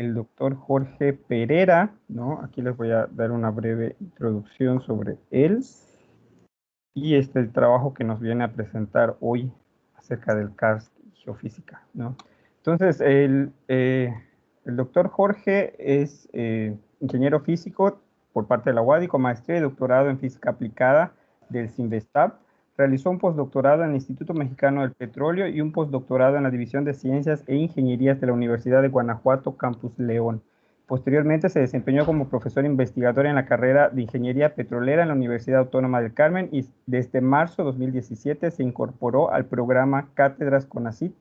el doctor Jorge Pereira, ¿no? Aquí les voy a dar una breve introducción sobre él y el trabajo que nos viene a presentar hoy acerca del karst y geofísica, ¿no? Entonces, el doctor Jorge es ingeniero físico por parte de la UADY con maestría y doctorado en física aplicada del CINVESTAP. Realizó un postdoctorado en el Instituto Mexicano del Petróleo y un postdoctorado en la División de Ciencias e Ingenierías de la Universidad de Guanajuato, Campus León. Posteriormente se desempeñó como profesor investigador en la carrera de Ingeniería Petrolera en la Universidad Autónoma del Carmen y desde marzo de 2017 se incorporó al programa Cátedras CONACYT,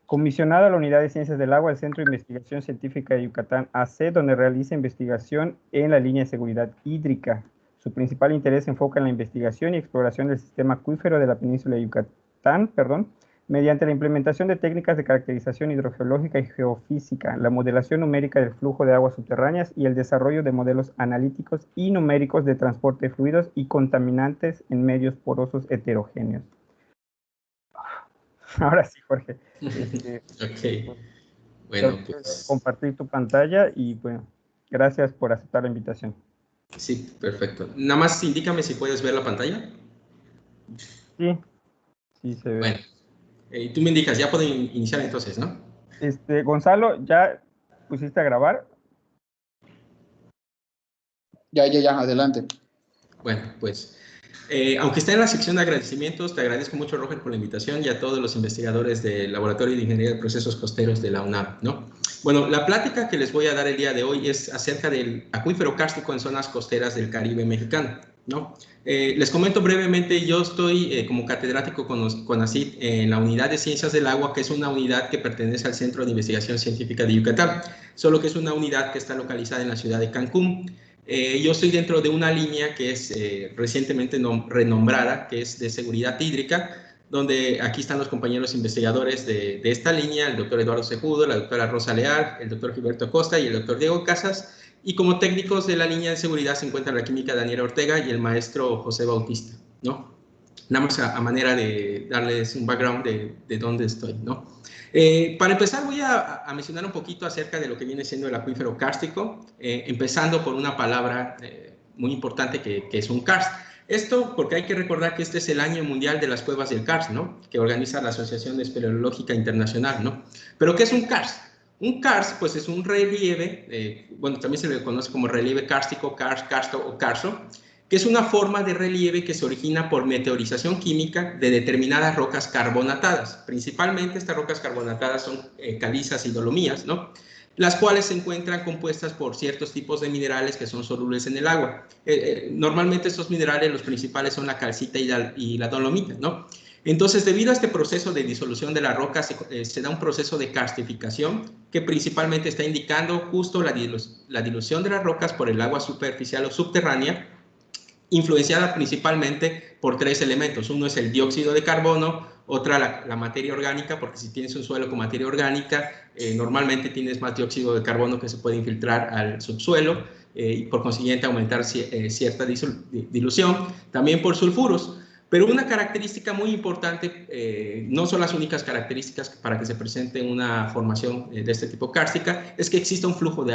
comisionado a la Unidad de Ciencias del Agua del Centro de Investigación Científica de Yucatán AC, donde realiza investigación en la línea de seguridad hídrica. Su principal interés se enfoca en la investigación y exploración del sistema acuífero de la península de Yucatán, mediante la implementación de técnicas de caracterización hidrogeológica y geofísica, la modelación numérica del flujo de aguas subterráneas y el desarrollo de modelos analíticos y numéricos de transporte de fluidos y contaminantes en medios porosos heterogéneos. Ahora sí, Jorge. Ok. Bueno, pues... compartir tu pantalla y bueno, gracias por aceptar la invitación. Sí, perfecto. Nada más indícame si puedes ver la pantalla. Sí, sí se ve. Bueno, tú me indicas, ya pueden iniciar entonces, ¿no? Gonzalo, ¿ya pusiste a grabar? Ya, adelante. Bueno, pues, aunque está en la sección de agradecimientos, te agradezco mucho, Roger, por la invitación y a todos los investigadores del Laboratorio de Ingeniería de Procesos Costeros de la UNAM, ¿no? Bueno, la plática que les voy a dar el día de hoy es acerca del acuífero kárstico en zonas costeras del Caribe mexicano, ¿no? Les comento brevemente, yo estoy como catedrático con CONACYT en la Unidad de Ciencias del Agua, que es una unidad que pertenece al Centro de Investigación Científica de Yucatán, solo que es una unidad que está localizada en la ciudad de Cancún. Yo estoy dentro de una línea que es recientemente renombrada, que es de seguridad hídrica, donde aquí están los compañeros investigadores de esta línea, el doctor Eduardo Cejudo, la doctora Rosa Leal, el doctor Gilberto Costa y el doctor Diego Casas, y como técnicos de la línea de seguridad se encuentra la química Daniela Ortega y el maestro José Bautista, ¿no? Nada más a manera de darles un background de dónde estoy, ¿no? Para empezar voy a mencionar un poquito acerca de lo que viene siendo el acuífero kárstico, empezando por una palabra muy importante que es un karst. Esto porque hay que recordar que este es el año mundial de las cuevas del karst, ¿no? Que organiza la Asociación Espeleológica Internacional, ¿no? Pero ¿qué es un karst? Un karst, pues es un relieve, bueno, también se le conoce como relieve kárstico, karsto o karso, que es una forma de relieve que se origina por meteorización química de determinadas rocas carbonatadas. Principalmente estas rocas carbonatadas son calizas y dolomías, ¿no? Las cuales se encuentran compuestas por ciertos tipos de minerales que son solubles en el agua. Normalmente estos minerales, los principales son la calcita y la dolomita, ¿no? Entonces, debido a este proceso de disolución de la roca, se da un proceso de karstificación que principalmente está indicando justo la dilución de las rocas por el agua superficial o subterránea, influenciada principalmente por tres elementos. Uno es el dióxido de carbono, otra la materia orgánica, porque si tienes un suelo con materia orgánica, normalmente tienes más dióxido de carbono que se puede infiltrar al subsuelo y por consiguiente aumentar cierta dilución. También por sulfuros. Pero una característica muy importante, no son las únicas características para que se presente una formación de este tipo kárstica, es que existe un flujo de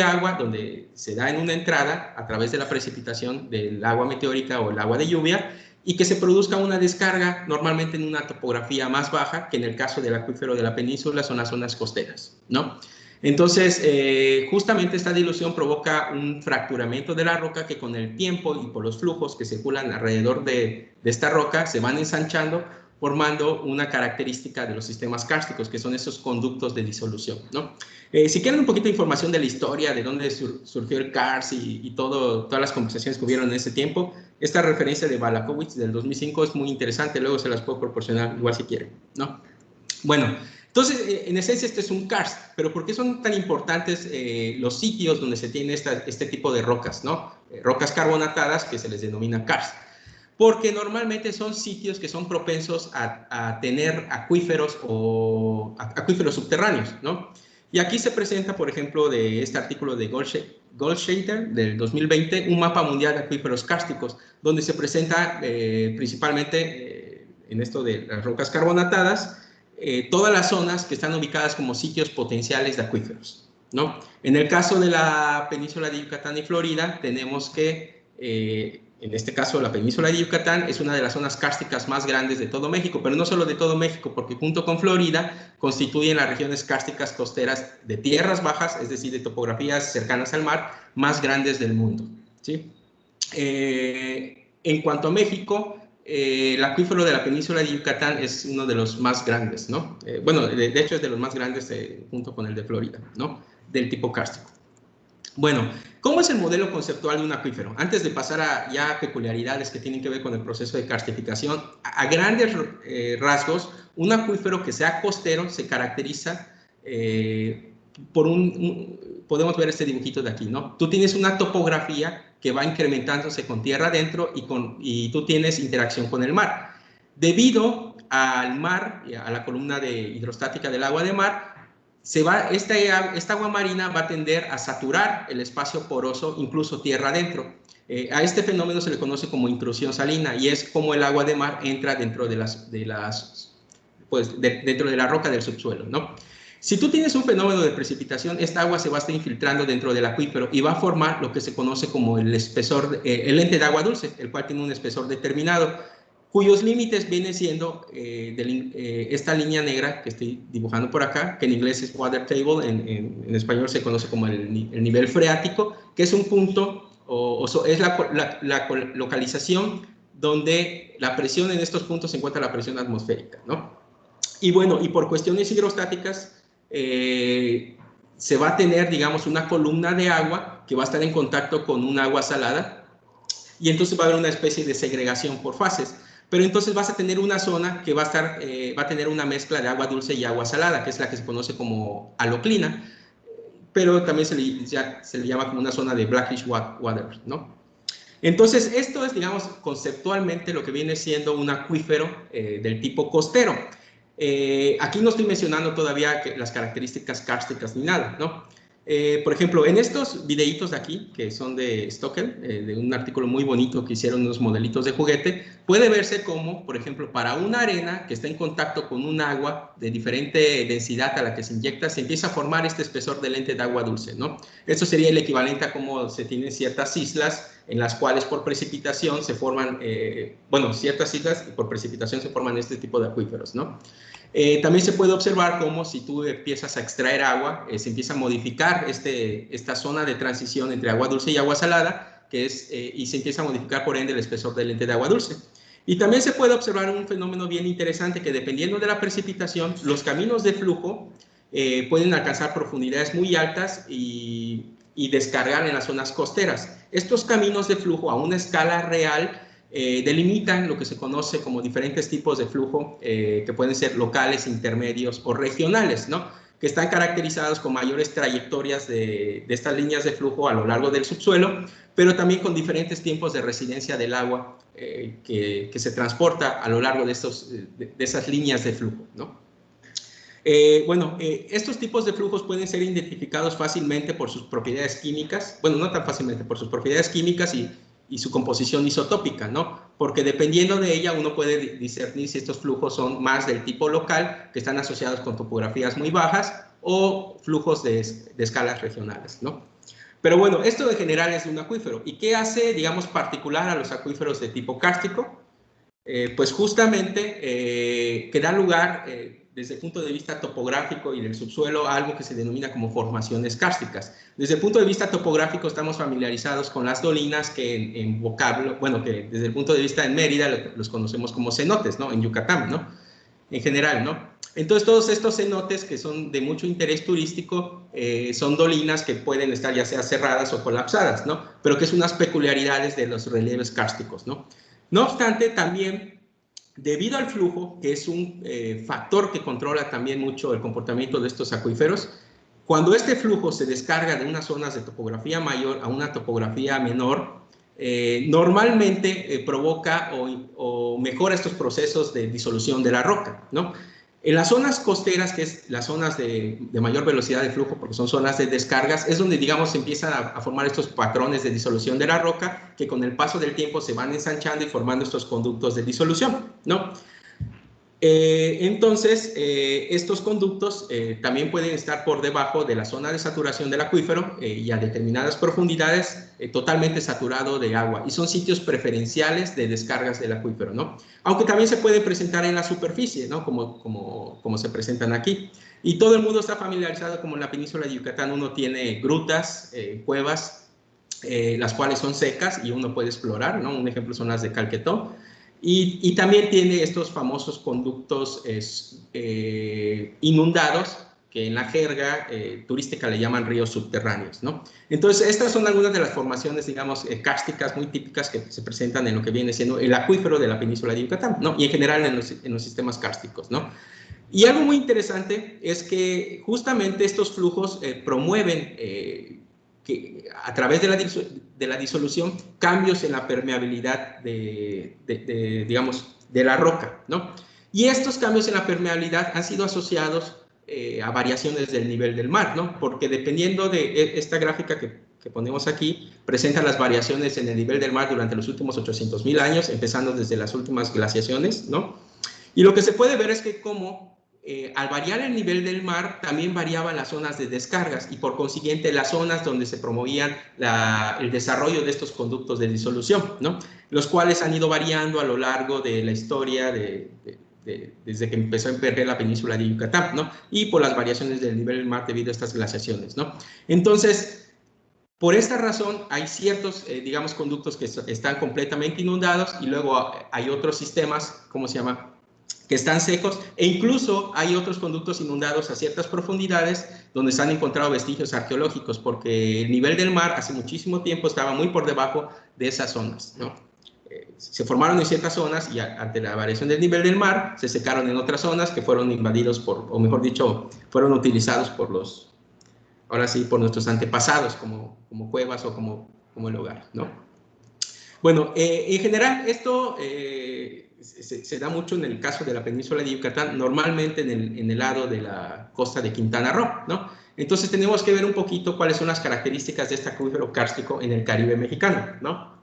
agua donde se da en una entrada a través de la precipitación del agua meteórica o el agua de lluvia y que se produzca una descarga normalmente en una topografía más baja, que en el caso del acuífero de la península son las zonas costeras, ¿no? Entonces, justamente esta dilución provoca un fracturamiento de la roca que con el tiempo y por los flujos que circulan alrededor de esta roca se van ensanchando, formando una característica de los sistemas kársticos, que son esos conductos de disolución, ¿no? Si quieren un poquito de información de la historia, de dónde surgió el karst y todas las conversaciones que hubieron en ese tiempo, esta referencia de Balakowicz del 2005 es muy interesante, luego se las puedo proporcionar igual si quieren, ¿no? Bueno, entonces, en esencia, este es un karst, pero ¿por qué son tan importantes los sitios donde se tiene este tipo de rocas, ¿no? Rocas carbonatadas que se les denomina karst. Porque normalmente son sitios que son propensos a tener acuíferos o acuíferos subterráneos, ¿no? Y aquí se presenta, por ejemplo, de este artículo de Goldscheider del 2020, un mapa mundial de acuíferos kársticos, donde se presenta principalmente en esto de las rocas carbonatadas, todas las zonas que están ubicadas como sitios potenciales de acuíferos, ¿no? En el caso de la península de Yucatán y Florida, tenemos que, en este caso, la península de Yucatán es una de las zonas kársticas más grandes de todo México, pero no solo de todo México, porque junto con Florida constituyen las regiones kársticas costeras de tierras bajas, es decir, de topografías cercanas al mar, más grandes del mundo, ¿sí? En cuanto a México, el acuífero de la península de Yucatán es uno de los más grandes, ¿no? Bueno, de hecho es de los más grandes junto con el de Florida, ¿no? Del tipo kárstico. Bueno, ¿cómo es el modelo conceptual de un acuífero? Antes de pasar a ya peculiaridades que tienen que ver con el proceso de karstificación, a grandes rasgos, un acuífero que sea costero se caracteriza por podemos ver este dibujito de aquí, ¿no? Tú tienes una topografía que va incrementándose con tierra adentro y tú tienes interacción con el mar. Debido al mar, a la columna hidrostática del agua de mar, esta agua marina va a tender a saturar el espacio poroso, incluso tierra adentro. A este fenómeno se le conoce como intrusión salina y es como el agua de mar entra dentro de dentro de la roca del subsuelo, ¿no? Si tú tienes un fenómeno de precipitación, esta agua se va a estar infiltrando dentro del acuífero y va a formar lo que se conoce como el espesor, el lente de agua dulce, el cual tiene un espesor determinado, cuyos límites vienen siendo esta línea negra que estoy dibujando por acá, que en inglés es water table, en español se conoce como el nivel freático, que es un punto, es la localización donde la presión en estos puntos se encuentra la presión atmosférica, ¿no? Y bueno, y por cuestiones hidrostáticas, se va a tener, digamos, una columna de agua que va a estar en contacto con un agua salada y entonces va a haber una especie de segregación por fases. Pero entonces vas a tener una zona que va a tener una mezcla de agua dulce y agua salada, que es la que se conoce como haloclina, pero también se le llama como una zona de brackish water, ¿no? Entonces, esto es, digamos, conceptualmente lo que viene siendo un acuífero del tipo costero. Aquí no estoy mencionando todavía las características kársticas ni nada, ¿no? Por ejemplo, en estos videitos de aquí, que son de Stockel, de un artículo muy bonito que hicieron unos modelitos de juguete, puede verse como, por ejemplo, para una arena que está en contacto con un agua de diferente densidad a la que se inyecta, se empieza a formar este espesor de lente de agua dulce, ¿no? Esto sería el equivalente a cómo se tienen ciertas islas en las cuales por precipitación se forman, ciertas islas y por precipitación se forman este tipo de acuíferos, ¿no? También se puede observar cómo si tú empiezas a extraer agua, se empieza a modificar esta zona de transición entre agua dulce y agua salada, y se empieza a modificar por ende el espesor del lente de agua dulce. Y también se puede observar un fenómeno bien interesante que dependiendo de la precipitación, los caminos de flujo pueden alcanzar profundidades muy altas y descargar en las zonas costeras. Estos caminos de flujo a una escala real delimitan lo que se conoce como diferentes tipos de flujo que pueden ser locales, intermedios o regionales, ¿no? Que están caracterizados con mayores trayectorias de estas líneas de flujo a lo largo del subsuelo, pero también con diferentes tiempos de residencia del agua que se transporta a lo largo de esas líneas de flujo, ¿no? Estos tipos de flujos pueden ser identificados fácilmente por sus propiedades químicas, bueno, no tan fácilmente, por sus propiedades químicas y su composición isotópica, ¿no? Porque dependiendo de ella uno puede discernir si estos flujos son más del tipo local, que están asociados con topografías muy bajas, o flujos de escalas regionales, ¿no? Pero bueno, esto en general es un acuífero. ¿Y qué hace, digamos, particular a los acuíferos de tipo kárstico? Pues justamente que da lugar, desde el punto de vista topográfico y del subsuelo, a algo que se denomina como formaciones kársticas. Desde el punto de vista topográfico estamos familiarizados con las dolinas que en vocablo, bueno, que desde el punto de vista en Mérida los conocemos como cenotes, ¿no? En Yucatán, ¿no? En general, ¿no? Entonces todos estos cenotes que son de mucho interés turístico son dolinas que pueden estar ya sea cerradas o colapsadas, ¿no? Pero que es unas peculiaridades de los relieves kársticos, ¿no? No obstante, también, debido al flujo, que es un factor que controla también mucho el comportamiento de estos acuíferos, cuando este flujo se descarga de unas zonas de topografía mayor a una topografía menor, normalmente provoca o mejora estos procesos de disolución de la roca, ¿no? En las zonas costeras, que es las zonas de mayor velocidad de flujo, porque son zonas de descargas, es donde, digamos, se empiezan a formar estos patrones de disolución de la roca, que con el paso del tiempo se van ensanchando y formando estos conductos de disolución, ¿no? Entonces, estos conductos también pueden estar por debajo de la zona de saturación del acuífero y a determinadas profundidades totalmente saturado de agua. Y son sitios preferenciales de descargas del acuífero, ¿no? Aunque también se pueden presentar en la superficie, ¿no? Como se presentan aquí. Y todo el mundo está familiarizado, como en la península de Yucatán uno tiene grutas, cuevas, las cuales son secas y uno puede explorar, ¿no? Un ejemplo son las de Calquetó. Y también tiene estos famosos conductos inundados, que en la jerga turística le llaman ríos subterráneos, ¿no? Entonces, estas son algunas de las formaciones, digamos, kársticas muy típicas que se presentan en lo que viene siendo el acuífero de la península de Yucatán, ¿no? Y en general en los sistemas kársticos, ¿no? Y algo muy interesante es que justamente estos flujos promueven que a través de la disolución cambios en la permeabilidad digamos, de la roca, ¿no? Y estos cambios en la permeabilidad han sido asociados a variaciones del nivel del mar, ¿no? Porque dependiendo de esta gráfica que ponemos aquí, presenta las variaciones en el nivel del mar durante los últimos 800.000 años, empezando desde las últimas glaciaciones, ¿no? Y lo que se puede ver es que como al variar el nivel del mar, también variaban las zonas de descargas y por consiguiente las zonas donde se promovían el desarrollo de estos conductos de disolución, ¿no? Los cuales han ido variando a lo largo de la historia desde que empezó a emerger la península de Yucatán, ¿no? Y por las variaciones del nivel del mar debido a estas glaciaciones, ¿no? Entonces, por esta razón, hay ciertos, digamos, conductos que están completamente inundados y luego hay otros sistemas, ¿cómo se llama?, que están secos, e incluso hay otros conductos inundados a ciertas profundidades donde se han encontrado vestigios arqueológicos, porque el nivel del mar hace muchísimo tiempo estaba muy por debajo de esas zonas, ¿no? Se formaron en ciertas zonas y ante la variación del nivel del mar se secaron en otras zonas que fueron invadidos o mejor dicho, fueron utilizados ahora sí, por nuestros antepasados como cuevas o como el hogar, ¿no? Bueno, en general esto se da mucho en el caso de la península de Yucatán, normalmente en el lado de la costa de Quintana Roo, ¿no? Entonces tenemos que ver un poquito cuáles son las características de este acuífero kárstico en el Caribe mexicano, ¿no?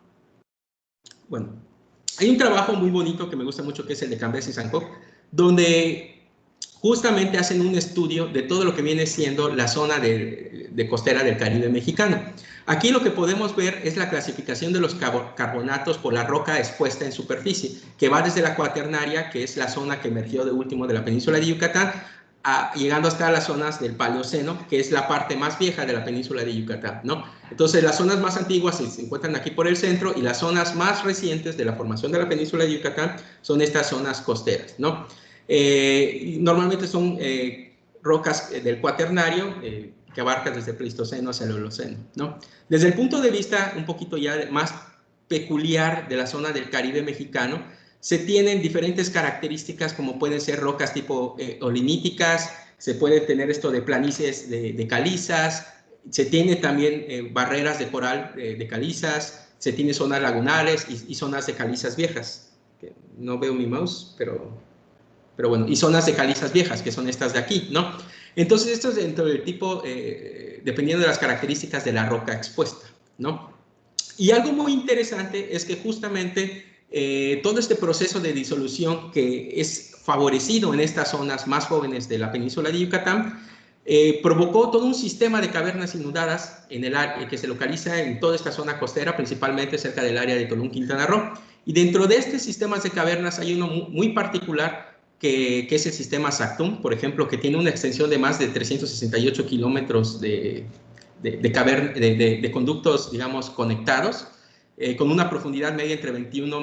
Bueno, hay un trabajo muy bonito que me gusta mucho que es el de Cambés y Sankoh, donde justamente hacen un estudio de todo lo que viene siendo la zona de costera del Caribe mexicano. Aquí lo que podemos ver es la clasificación de los carbonatos por la roca expuesta en superficie, que va desde la cuaternaria, que es la zona que emergió de último de la península de Yucatán, llegando hasta las zonas del Paleoceno, que es la parte más vieja de la península de Yucatán, ¿no? Entonces, las zonas más antiguas se encuentran aquí por el centro y las zonas más recientes de la formación de la península de Yucatán son estas zonas costeras, ¿no? Normalmente son rocas del cuaternario que abarcan desde el Pleistoceno hacia el Holoceno, ¿no? Desde el punto de vista un poquito ya más peculiar de la zona del Caribe mexicano, se tienen diferentes características como pueden ser rocas tipo oliníticas, se puede tener esto de planicies de calizas, se tiene también barreras de coral de calizas, se tiene zonas lagunares y zonas de calizas viejas. No veo mi mouse, pero bueno, y zonas de calizas viejas, que son estas de aquí, ¿no? Entonces, esto es dentro del tipo, dependiendo de las características de la roca expuesta, ¿no? Y algo muy interesante es que justamente todo este proceso de disolución que es favorecido en estas zonas más jóvenes de la península de Yucatán, provocó todo un sistema de cavernas inundadas en el área que se localiza en toda esta zona costera, principalmente cerca del área de Tulum, Quintana Roo. Y dentro de estos sistemas de cavernas hay uno muy particular que es el sistema Sactum, por ejemplo, que tiene una extensión de más de 368 kilómetros de conductos, digamos, conectados, con una profundidad media entre 21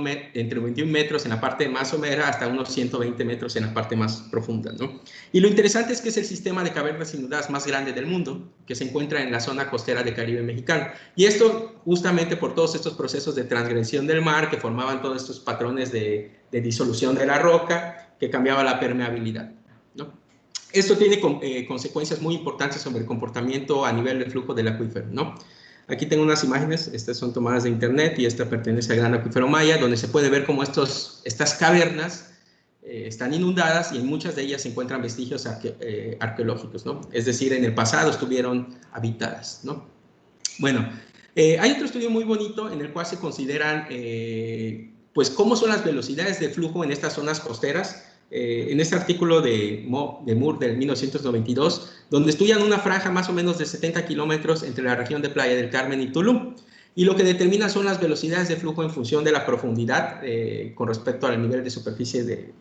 metros en la parte más somera hasta unos 120 metros en la parte más profunda, ¿no? Y lo interesante es que es el sistema de cavernas inundadas más grande del mundo, que se encuentra en la zona costera del Caribe mexicano. Y esto justamente por todos estos procesos de transgresión del mar que formaban todos estos patrones de disolución de la roca, que cambiaba la permeabilidad, ¿no? Esto tiene consecuencias muy importantes sobre el comportamiento a nivel de flujo del acuífero, ¿no? Aquí tengo unas imágenes, estas son tomadas de internet y esta pertenece al Gran Acuífero Maya, donde se puede ver cómo estas cavernas están inundadas y en muchas de ellas se encuentran vestigios arqueológicos, ¿no? Es decir, en el pasado estuvieron habitadas, ¿no? Bueno, hay otro estudio muy bonito en el cual se consideran, pues, cómo son las velocidades de flujo en estas zonas costeras en este artículo de Moore del 1992, donde estudian una franja más o menos de 70 kilómetros entre la región de Playa del Carmen y Tulum. Y lo que determina son las velocidades de flujo en función de la profundidad con respecto al nivel de superficie,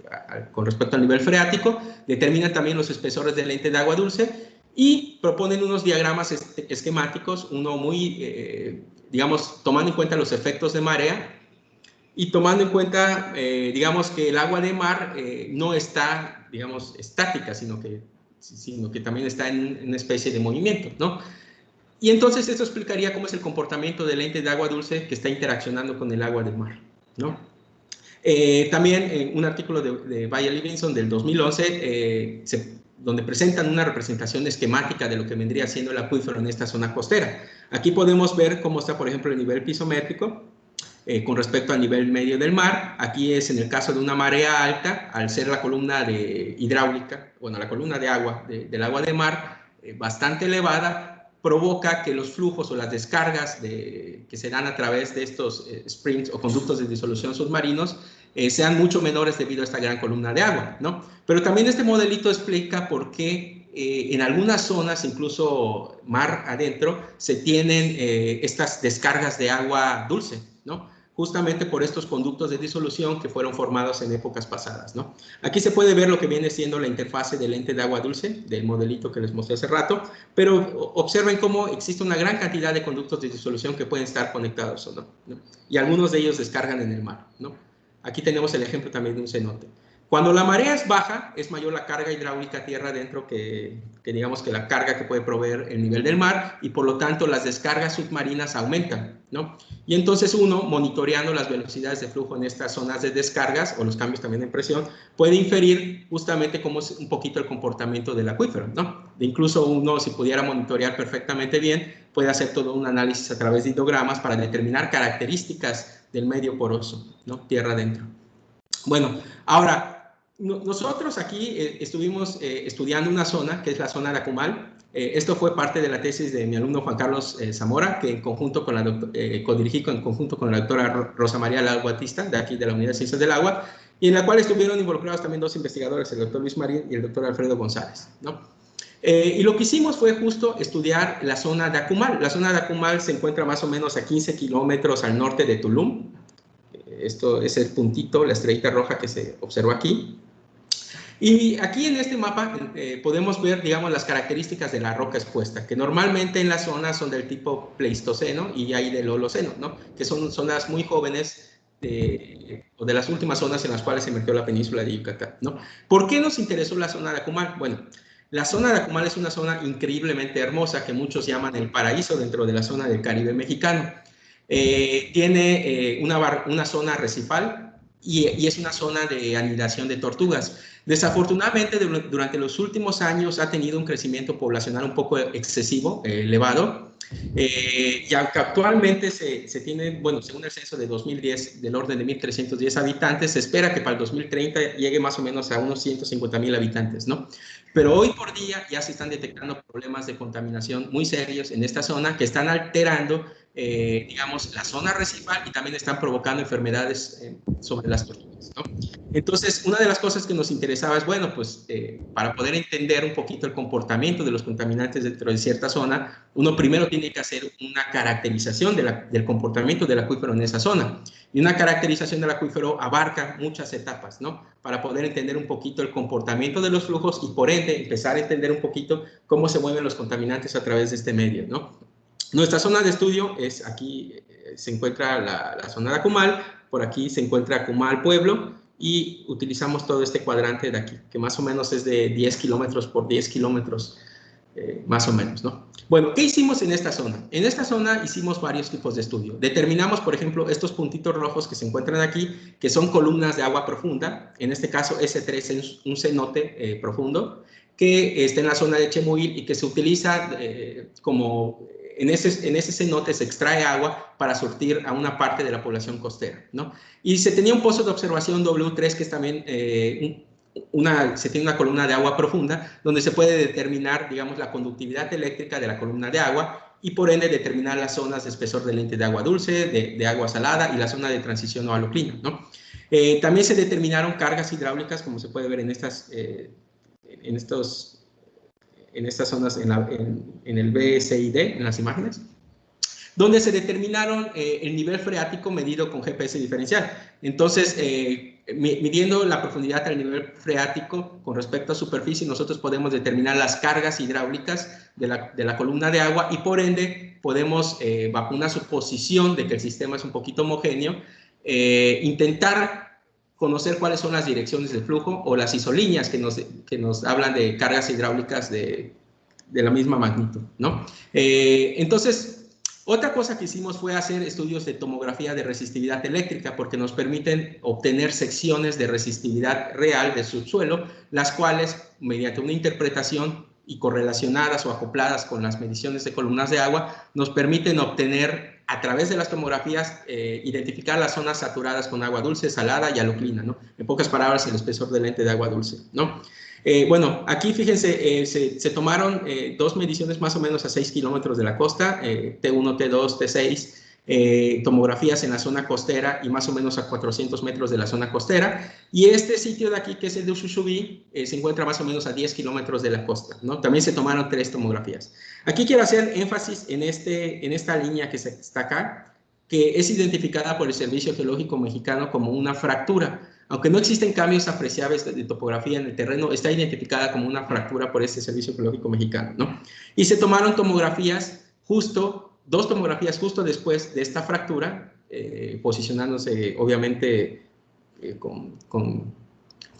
con respecto al nivel freático. Determinan también los espesores de lente de agua dulce y proponen unos diagramas esquemáticos, uno muy, digamos, tomando en cuenta los efectos de marea y tomando en cuenta, digamos, que el agua de mar no está, digamos, estática, sino que también está en una especie de movimiento, ¿no? Y entonces esto explicaría cómo es el comportamiento del lente de agua dulce que está interaccionando con el agua del mar, ¿no? También un artículo de Bayer Livingston del 2011, donde presentan una representación esquemática de lo que vendría siendo el acuífero en esta zona costera. Aquí podemos ver cómo está, por ejemplo, el nivel pisométrico con respecto al nivel medio del mar. Aquí es en el caso de una marea alta, al ser la columna hidráulica, bueno, la columna de agua del agua de mar bastante elevada, provoca que los flujos o las descargas que se dan a través de estos springs o conductos de disolución submarinos sean mucho menores debido a esta gran columna de agua, ¿no? Pero también este modelito explica por qué en algunas zonas, incluso mar adentro, se tienen estas descargas de agua dulce, ¿no? Justamente por estos conductos de disolución que fueron formados en épocas pasadas, ¿no? Aquí se puede ver lo que viene siendo la interfase del lente de agua dulce, del modelito que les mostré hace rato, pero observen cómo existe una gran cantidad de conductos de disolución que pueden estar conectados o no, ¿no? Y algunos de ellos descargan en el mar, ¿no? Aquí tenemos el ejemplo también de un cenote. Cuando la marea es baja, es mayor la carga hidráulica tierra adentro que digamos que la carga que puede proveer el nivel del mar y por lo tanto las descargas submarinas aumentan, ¿no? Y entonces uno, monitoreando las velocidades de flujo en estas zonas de descargas o los cambios también en presión, puede inferir justamente cómo es un poquito el comportamiento del acuífero, ¿no? Incluso uno, si pudiera monitorear perfectamente bien, puede hacer todo un análisis a través de hidrogramas para determinar características del medio poroso, ¿no? Tierra adentro. Bueno, ahora, nosotros aquí estuvimos estudiando una zona, que es la zona de Acumal. Esto fue parte de la tesis de mi alumno Juan Carlos Zamora, que en conjunto con codirigí en conjunto con la doctora Rosa María Lau Batista, de aquí de la Unidad de Ciencias del Agua, y en la cual estuvieron involucrados también dos investigadores, el doctor Luis Marín y el doctor Alfredo González, ¿no? Y lo que hicimos fue justo estudiar la zona de Acumal. La zona de Acumal se encuentra más o menos a 15 kilómetros al norte de Tulum. Esto es el puntito, la estrellita roja que se observa aquí. Y aquí en este mapa podemos ver, digamos, las características de la roca expuesta, que normalmente en la zona son del tipo Pleistoceno y hay del Holoceno, ¿no? Que son zonas muy jóvenes o de las últimas zonas en las cuales emergió la península de Yucatán, ¿no? ¿Por qué nos interesó la zona de Acumal? Bueno, la zona de Acumal es una zona increíblemente hermosa que muchos llaman el paraíso dentro de la zona del Caribe mexicano. Tiene una zona arrecifal y es una zona de anidación de tortugas. Desafortunadamente, durante los últimos años ha tenido un crecimiento poblacional un poco excesivo, elevado, y aunque actualmente se tiene, bueno, según el censo de 2010, del orden de 1.310 habitantes, se espera que para el 2030 llegue más o menos a unos 150.000 habitantes, ¿no? Pero hoy por día ya se están detectando problemas de contaminación muy serios en esta zona que están alterando, digamos, la zona arrecifal y también están provocando enfermedades sobre las tortugas, ¿no? Entonces, una de las cosas que nos interesaba es, bueno, pues para poder entender un poquito el comportamiento de los contaminantes dentro de cierta zona, uno primero tiene que hacer una caracterización del comportamiento del acuífero en esa zona. Y una caracterización del acuífero abarca muchas etapas, ¿no? Para poder entender un poquito el comportamiento de los flujos y por ende empezar a entender un poquito cómo se mueven los contaminantes a través de este medio, ¿no? Nuestra zona de estudio es aquí, se encuentra la zona de Acumal, por aquí se encuentra Acumal Pueblo y utilizamos todo este cuadrante de aquí, que más o menos es de 10 kilómetros por 10 kilómetros, más o menos, ¿no? Bueno, ¿qué hicimos en esta zona? En esta zona hicimos varios tipos de estudio. Determinamos, por ejemplo, estos puntitos rojos que se encuentran aquí, que son columnas de agua profunda. En este caso, S3 es un cenote profundo que está en la zona de Chemuil y que se utiliza como... En ese cenote se extrae agua para surtir a una parte de la población costera, ¿no? Y se tenía un pozo de observación W3 que es también se tiene una columna de agua profunda donde se puede determinar, digamos, la conductividad eléctrica de la columna de agua y por ende determinar las zonas de espesor de lente de agua dulce, de agua salada y la zona de transición o haloclino, ¿no? También se determinaron cargas hidráulicas, como se puede ver en estas zonas, en el B, C y D, en las imágenes, donde se determinaron el nivel freático medido con GPS diferencial. Entonces, midiendo la profundidad del nivel freático con respecto a superficie, nosotros podemos determinar las cargas hidráulicas de la columna de agua y por ende podemos, bajo una suposición de que el sistema es un poquito homogéneo, intentar conocer cuáles son las direcciones de flujo o las isolíneas que nos hablan de cargas hidráulicas de la misma magnitud, ¿no? Entonces, otra cosa que hicimos fue hacer estudios de tomografía de resistividad eléctrica porque nos permiten obtener secciones de resistividad real del subsuelo, las cuales, mediante una interpretación y correlacionadas o acopladas con las mediciones de columnas de agua, nos permiten obtener, a través de las tomografías, identificar las zonas saturadas con agua dulce, salada y aloclina, ¿no? En pocas palabras, el espesor del lente de agua dulce, ¿no? Bueno, aquí fíjense, se tomaron dos mediciones más o menos a 6 kilómetros de la costa, T1, T2, T6, tomografías en la zona costera y más o menos a 400 metros de la zona costera. Y este sitio de aquí, que es el de Ushushubi, se encuentra más o menos a 10 kilómetros de la costa, ¿no? También se tomaron 3 tomografías. Aquí quiero hacer énfasis en esta línea que está acá, que es identificada por el Servicio Geológico Mexicano como una fractura. Aunque no existen cambios apreciables de topografía en el terreno, está identificada como una fractura por este Servicio Geológico Mexicano, ¿no? Y se tomaron tomografías dos tomografías justo después de esta fractura, posicionándose obviamente con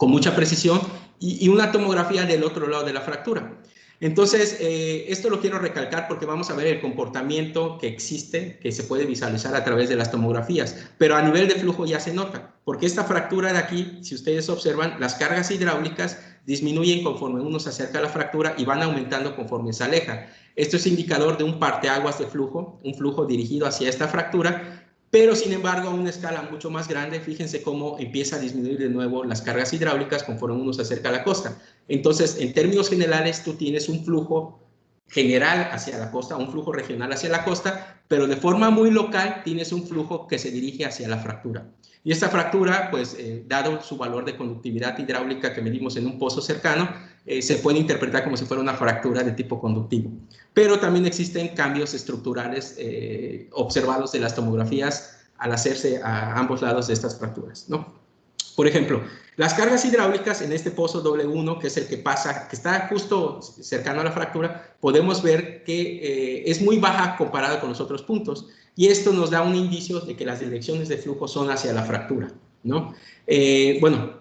mucha precisión, y una tomografía del otro lado de la fractura. Entonces, esto lo quiero recalcar porque vamos a ver el comportamiento que existe, que se puede visualizar a través de las tomografías, pero a nivel de flujo ya se nota, porque esta fractura de aquí, si ustedes observan, las cargas hidráulicas disminuyen conforme uno se acerca a la fractura y van aumentando conforme se aleja. Esto es indicador de un parteaguas de flujo, un flujo dirigido hacia esta fractura, pero sin embargo a una escala mucho más grande. Fíjense cómo empieza a disminuir de nuevo las cargas hidráulicas conforme uno se acerca a la costa. Entonces, en términos generales, tú tienes un flujo general hacia la costa, un flujo regional hacia la costa, pero de forma muy local tienes un flujo que se dirige hacia la fractura. Y esta fractura, pues, dado su valor de conductividad hidráulica que medimos en un pozo cercano, se puede interpretar como si fuera una fractura de tipo conductivo. Pero también existen cambios estructurales observados de las tomografías al hacerse a ambos lados de estas fracturas, ¿no? Por ejemplo, las cargas hidráulicas en este pozo W1, que es el que pasa, que está justo cercano a la fractura, podemos ver que es muy baja comparada con los otros puntos. Y esto nos da un indicio de que las direcciones de flujo son hacia la fractura, ¿no? Bueno,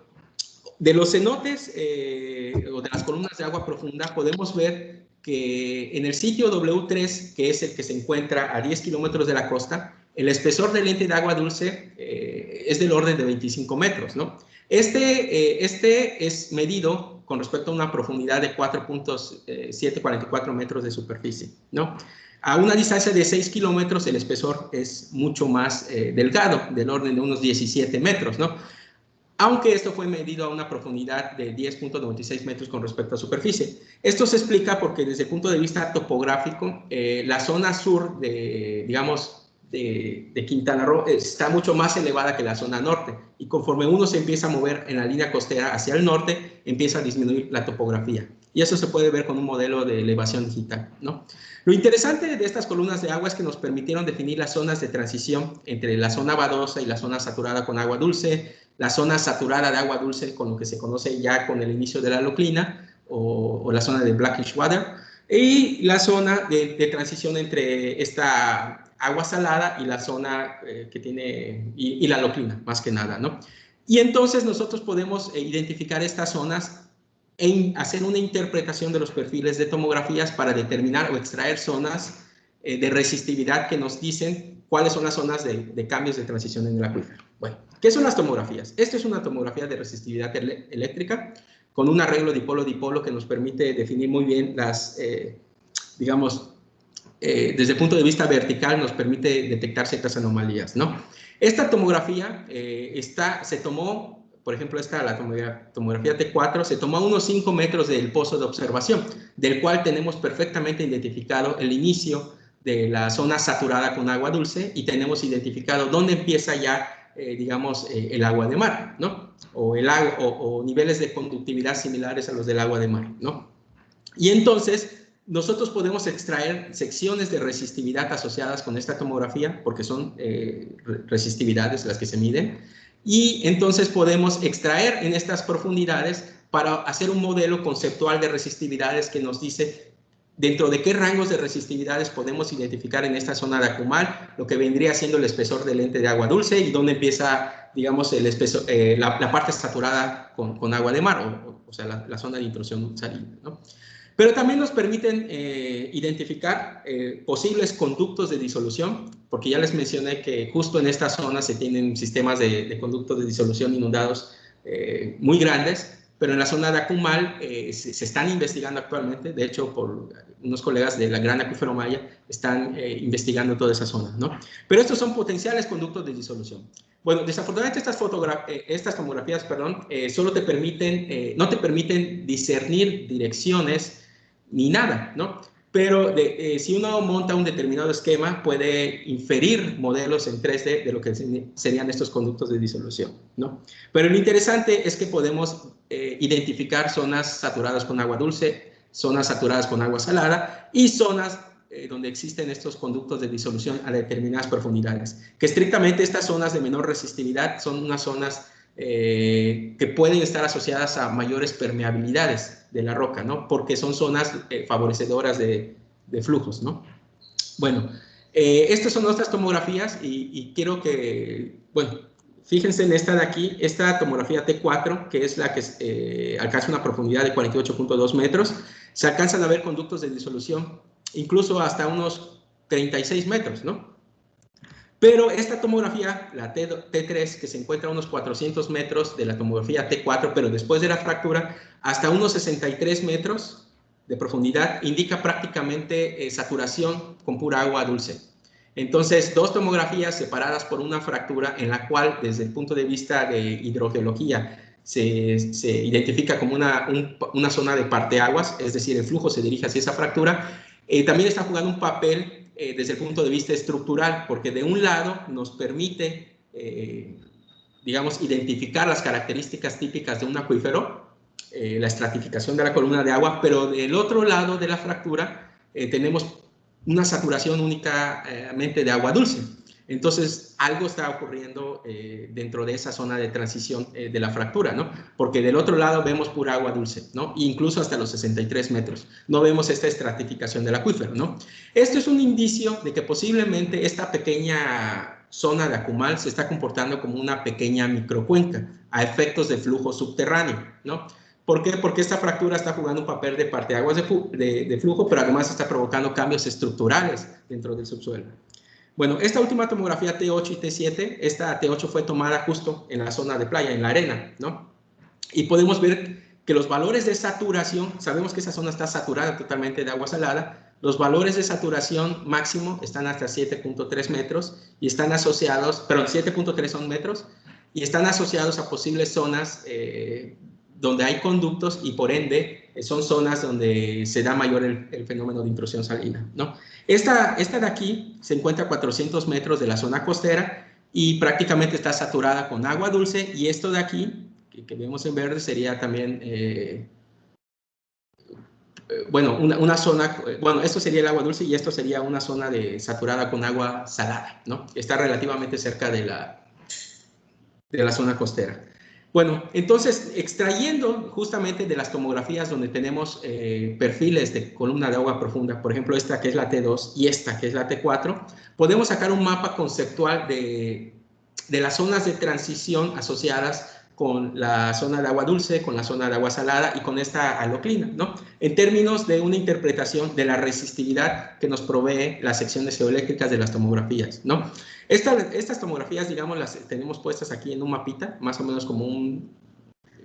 de los cenotes o de las columnas de agua profunda, podemos ver que en el sitio W3, que es el que se encuentra a 10 kilómetros de la costa, el espesor del lente de agua dulce es del orden de 25 metros, ¿no? Este es medido con respecto a una profundidad de 4.744 metros de superficie, ¿no? A una distancia de 6 kilómetros el espesor es mucho más delgado, del orden de unos 17 metros, ¿no? Aunque esto fue medido a una profundidad de 10.96 metros con respecto a superficie. Esto se explica porque desde el punto de vista topográfico, la zona sur de Quintana Roo está mucho más elevada que la zona norte, y conforme uno se empieza a mover en la línea costera hacia el norte, empieza a disminuir la topografía. Y eso se puede ver con un modelo de elevación digital, ¿no? Lo interesante de estas columnas de agua es que nos permitieron definir las zonas de transición entre la zona badosa y la zona saturada con agua dulce, la zona saturada de agua dulce con lo que se conoce ya con el inicio de la aloclina o la zona de Blackish Water, y la zona de transición entre esta agua salada y la zona que tiene, y la aloclina, más que nada, ¿no? Y entonces nosotros podemos identificar estas zonas e hacer una interpretación de los perfiles de tomografías para determinar o extraer zonas de resistividad que nos dicen cuáles son las zonas de cambios de transición en el acuífero. Bueno, ¿qué son las tomografías? Esta es una tomografía de resistividad eléctrica con un arreglo dipolo-dipolo que nos permite definir muy bien las, digamos, desde el punto de vista vertical nos permite detectar ciertas anomalías, ¿no? Esta tomografía se tomó, por ejemplo, la tomografía T4, se tomó a unos 5 metros del pozo de observación, del cual tenemos perfectamente identificado el inicio de la zona saturada con agua dulce y tenemos identificado dónde empieza ya digamos, el agua de mar, ¿no? O niveles de conductividad similares a los del agua de mar, ¿no? Y entonces nosotros podemos extraer secciones de resistividad asociadas con esta tomografía, porque son resistividades las que se miden, y entonces podemos extraer en estas profundidades para hacer un modelo conceptual de resistividades que nos dice dentro de qué rangos de resistividades podemos identificar en esta zona de Akumal lo que vendría siendo el espesor del lente de agua dulce y dónde empieza, digamos, el espesor, la parte saturada con agua de mar, o sea, la zona de intrusión salina, ¿no? Pero también nos permiten identificar posibles conductos de disolución, porque ya les mencioné que justo en esta zona se tienen sistemas de conductos de disolución inundados muy grandes, pero en la zona de Akumal se están investigando actualmente, de hecho por unos colegas de la Gran Acuífero Maya están investigando toda esa zona, ¿no? Pero estos son potenciales conductos de disolución. Bueno, desafortunadamente estas tomografías, solo te permiten, no te permiten discernir direcciones ni nada, ¿no? Pero si uno monta un determinado esquema, puede inferir modelos en 3D de lo que serían estos conductos de disolución, ¿no? Pero lo interesante es que podemos identificar zonas saturadas con agua dulce, zonas saturadas con agua salada y zonas donde existen estos conductos de disolución a determinadas profundidades. Que estrictamente estas zonas de menor resistividad son unas zonas que pueden estar asociadas a mayores permeabilidades de la roca, ¿no? Porque son zonas favorecedoras de flujos, ¿no? Bueno, estas son nuestras tomografías y quiero que, bueno, fíjense en esta de aquí, esta tomografía T4, que es la que alcanza una profundidad de 48.2 metros, se alcanzan a ver conductos de disolución incluso hasta unos 36 metros, ¿no? Pero esta tomografía, la T3, que se encuentra a unos 400 metros de la tomografía T4, pero después de la fractura, hasta unos 63 metros de profundidad, indica prácticamente saturación con pura agua dulce. Entonces, dos tomografías separadas por una fractura en la cual, desde el punto de vista de hidrogeología, se identifica como una zona de parteaguas, es decir, el flujo se dirige hacia esa fractura. También está jugando un papel desde el punto de vista estructural, porque de un lado nos permite, digamos, identificar las características típicas de un acuífero, la estratificación de la columna de agua, pero del otro lado de la fractura tenemos una saturación únicamente de agua dulce. Entonces, algo está ocurriendo dentro de esa zona de transición de la fractura, ¿no? Porque del otro lado vemos pura agua dulce, ¿no? Incluso hasta los 63 metros. No vemos esta estratificación del acuífero, ¿no? Esto es un indicio de que posiblemente esta pequeña zona de Akumal se está comportando como una pequeña microcuenca a efectos de flujo subterráneo, ¿no? ¿Por qué? Porque esta fractura está jugando un papel de parteaguas de flujo, pero además está provocando cambios estructurales dentro del subsuelo. Bueno, esta última tomografía T8 y T7, esta T8 fue tomada justo en la zona de playa, en la arena, ¿no? Y podemos ver que los valores de saturación, sabemos que esa zona está saturada totalmente de agua salada, los valores de saturación máximo están hasta 7.3 metros y están asociados, perdón, 7.3 son metros, y están asociados a posibles zonas donde hay conductos y por ende son zonas donde se da mayor el fenómeno de intrusión salina, ¿no? Esta de aquí se encuentra a 400 metros de la zona costera y prácticamente está saturada con agua dulce, y esto de aquí, que vemos en verde, sería también, bueno, una zona, bueno, esto sería el agua dulce y esto sería una zona saturada con agua salada, ¿no? Está relativamente cerca de la zona costera. Bueno, entonces, extrayendo justamente de las tomografías donde tenemos perfiles de columna de agua profunda, por ejemplo, esta que es la T2 y esta que es la T4, podemos sacar un mapa conceptual de las zonas de transición asociadas con la zona de agua dulce, con la zona de agua salada y con esta haloclina, ¿no? En términos de una interpretación de la resistividad que nos provee las secciones geoeléctricas de las tomografías, ¿no? Estas tomografías, digamos, las tenemos puestas aquí en un mapita, más o menos como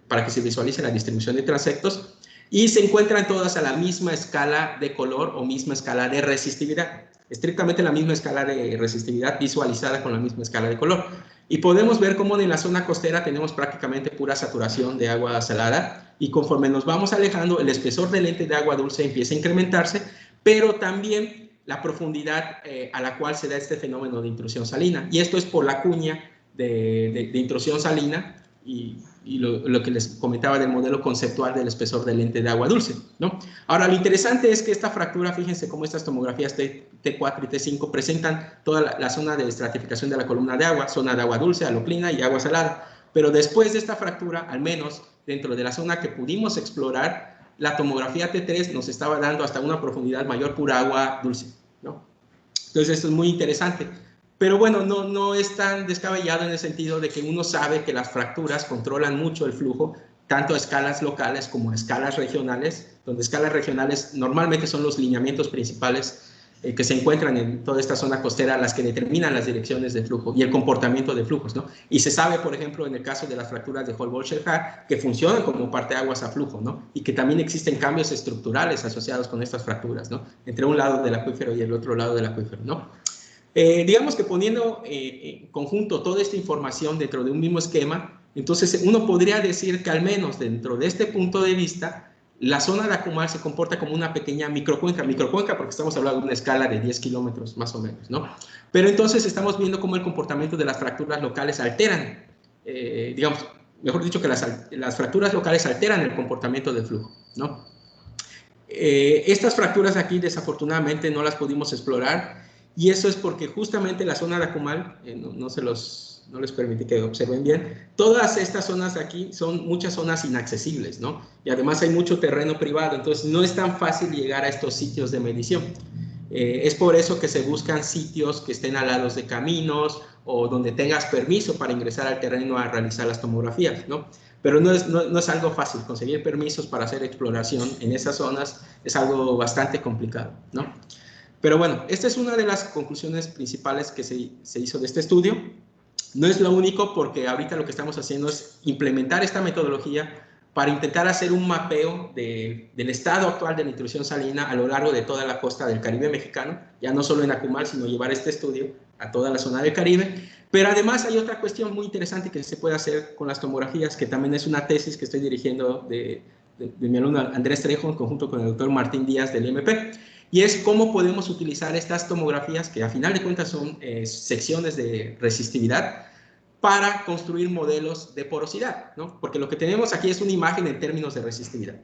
para que se visualice la distribución de transectos, y se encuentran todas a la misma escala de color o misma escala de resistividad, estrictamente la misma escala de resistividad visualizada con la misma escala de color. Y podemos ver cómo en la zona costera tenemos prácticamente pura saturación de agua salada, y conforme nos vamos alejando, el espesor del lente de agua dulce empieza a incrementarse, pero también la profundidad a la cual se da este fenómeno de intrusión salina. Y esto es por la cuña de intrusión salina y lo que les comentaba del modelo conceptual del espesor del lente de agua dulce, ¿no? Ahora, lo interesante es que esta fractura, fíjense cómo estas tomografías T4 y T5 presentan toda la zona de estratificación de la columna de agua, zona de agua dulce, aloclina y agua salada. Pero después de esta fractura, al menos dentro de la zona que pudimos explorar, la tomografía T3 nos estaba dando hasta una profundidad mayor pura agua dulce, ¿no? Entonces, esto es muy interesante. Pero bueno, no es tan descabellado en el sentido de que uno sabe que las fracturas controlan mucho el flujo, tanto a escalas locales como a escalas regionales, donde escalas regionales normalmente son los lineamientos principales que se encuentran en toda esta zona costera, las que determinan las direcciones de flujo y el comportamiento de flujos, ¿no? Y se sabe, por ejemplo, en el caso de las fracturas de Holbox-Scherhard, que funcionan como parteaguas a flujo, ¿no? Y que también existen cambios estructurales asociados con estas fracturas, ¿no? Entre un lado del acuífero y el otro lado del acuífero, ¿no? Digamos que poniendo en conjunto toda esta información dentro de un mismo esquema, entonces uno podría decir que al menos dentro de este punto de vista, la zona de Akumal se comporta como una pequeña microcuenca porque estamos hablando de una escala de 10 kilómetros más o menos, ¿no? Pero entonces estamos viendo cómo el comportamiento de las fracturas locales alteran, digamos, mejor dicho que las fracturas locales alteran el comportamiento del flujo, ¿no? Estas fracturas aquí desafortunadamente no las pudimos explorar y eso es porque justamente la zona de Akumal, no les permití que observen bien, todas estas zonas de aquí son muchas zonas inaccesibles, ¿no? Y además hay mucho terreno privado, entonces no es tan fácil llegar a estos sitios de medición. Es por eso que se buscan sitios que estén al lado de caminos o donde tengas permiso para ingresar al terreno a realizar las tomografías, ¿no? Pero no es algo fácil. Conseguir permisos para hacer exploración en esas zonas es algo bastante complicado, ¿no? Pero bueno, esta es una de las conclusiones principales que se hizo de este estudio. No es lo único porque ahorita lo que estamos haciendo es implementar esta metodología para intentar hacer un mapeo del estado actual de la intrusión salina a lo largo de toda la costa del Caribe mexicano, ya no solo en Akumal, sino llevar este estudio a toda la zona del Caribe. Pero además hay otra cuestión muy interesante que se puede hacer con las tomografías, que también es una tesis que estoy dirigiendo de mi alumno Andrés Trejo en conjunto con el doctor Martín Díaz del IMP, y es cómo podemos utilizar estas tomografías, que a final de cuentas son secciones de resistividad, para construir modelos de porosidad, ¿no? Porque lo que tenemos aquí es una imagen en términos de resistividad.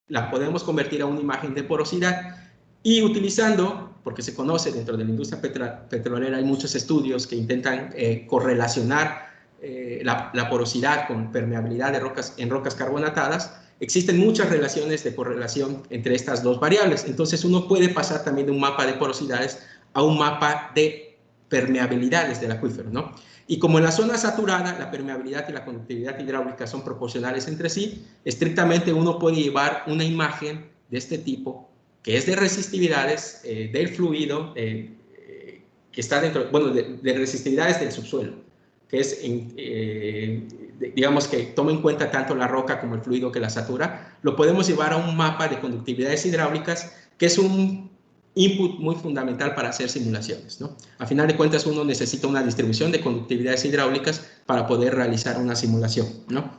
La podemos convertir a una imagen de porosidad y utilizando, porque se conoce dentro de la industria petrolera, hay muchos estudios que intentan correlacionar la porosidad con permeabilidad de en rocas carbonatadas. Existen muchas relaciones de correlación entre estas dos variables. Entonces uno puede pasar también de un mapa de porosidades a un mapa de permeabilidades del acuífero, ¿no? Y como en la zona saturada la permeabilidad y la conductividad hidráulica son proporcionales entre sí, estrictamente uno puede llevar una imagen de este tipo, que es de resistividades del fluido que está dentro, bueno, de resistividades del subsuelo, que es, digamos que toma en cuenta tanto la roca como el fluido que la satura, lo podemos llevar a un mapa de conductividades hidráulicas, que es un input muy fundamental para hacer simulaciones, ¿no? A final de cuentas, uno necesita una distribución de conductividades hidráulicas para poder realizar una simulación, ¿no?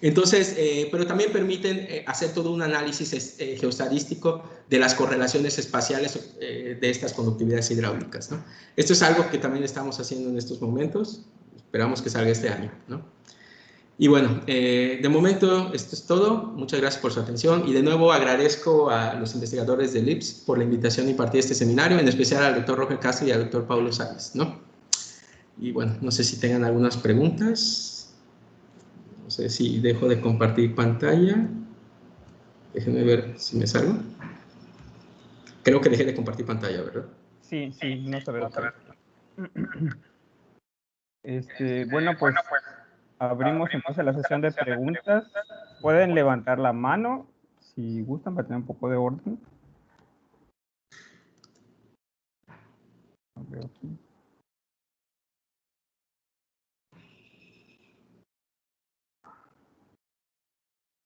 Entonces, pero también permiten hacer todo un análisis geostadístico de las correlaciones espaciales de estas conductividades hidráulicas, ¿no? Esto es algo que también estamos haciendo en estos momentos, esperamos que salga este año, ¿no? Y bueno, de momento esto es todo. Muchas gracias por su atención y de nuevo agradezco a los investigadores del IPS por la invitación a impartir este seminario, en especial al doctor Roger Castro y al doctor Paulo Sáenz, ¿no? Y bueno, no sé si tengan algunas preguntas. No sé si dejo de compartir pantalla. Déjenme ver si me salgo. Creo que dejé de compartir pantalla, ¿verdad? Sí, no se ve. Bueno, pues abrimos entonces la sesión de preguntas. Pueden levantar la mano si gustan para tener un poco de orden. Veo aquí.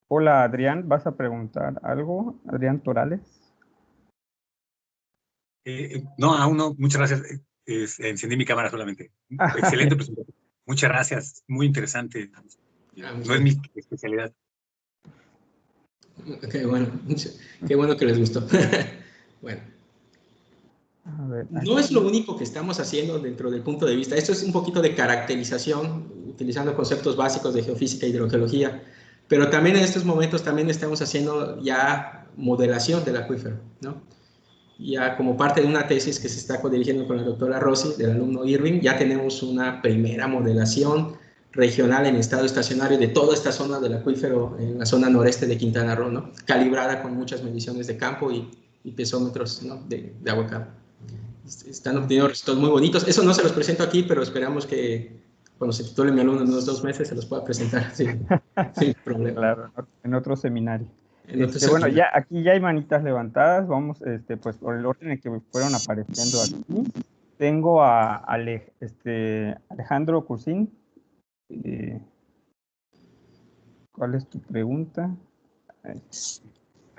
Hola Adrián, ¿vas a preguntar algo? Adrián Torales. No, aún no, muchas gracias. Encendí mi cámara solamente. Excelente presentación. Muchas gracias, muy interesante. No es mi especialidad. Qué bueno que les gustó. Bueno. ver, no es lo único que estamos haciendo dentro del punto de vista. Esto es un poquito de caracterización, utilizando conceptos básicos de geofísica y hidrogeología, pero también en estos momentos también estamos haciendo ya modelación del acuífero, ¿no? Ya como parte de una tesis que se está codirigiendo con la doctora Rossi, del alumno Irving, ya tenemos una primera modelación regional en estado estacionario de toda esta zona del acuífero en la zona noreste de Quintana Roo, ¿no? Calibrada con muchas mediciones de campo y pesómetros, ¿no? de agua cabo. Están obteniendo resultados muy bonitos. Eso no se los presento aquí, pero esperamos que cuando se titule mi alumno en unos 2 meses se los pueda presentar sin problema. Claro, en otro seminario. Entonces, bueno, ya aquí ya hay manitas levantadas. Vamos, pues por el orden en que fueron apareciendo aquí. Tengo a Alejandro Cusín. ¿Cuál es tu pregunta? Ahí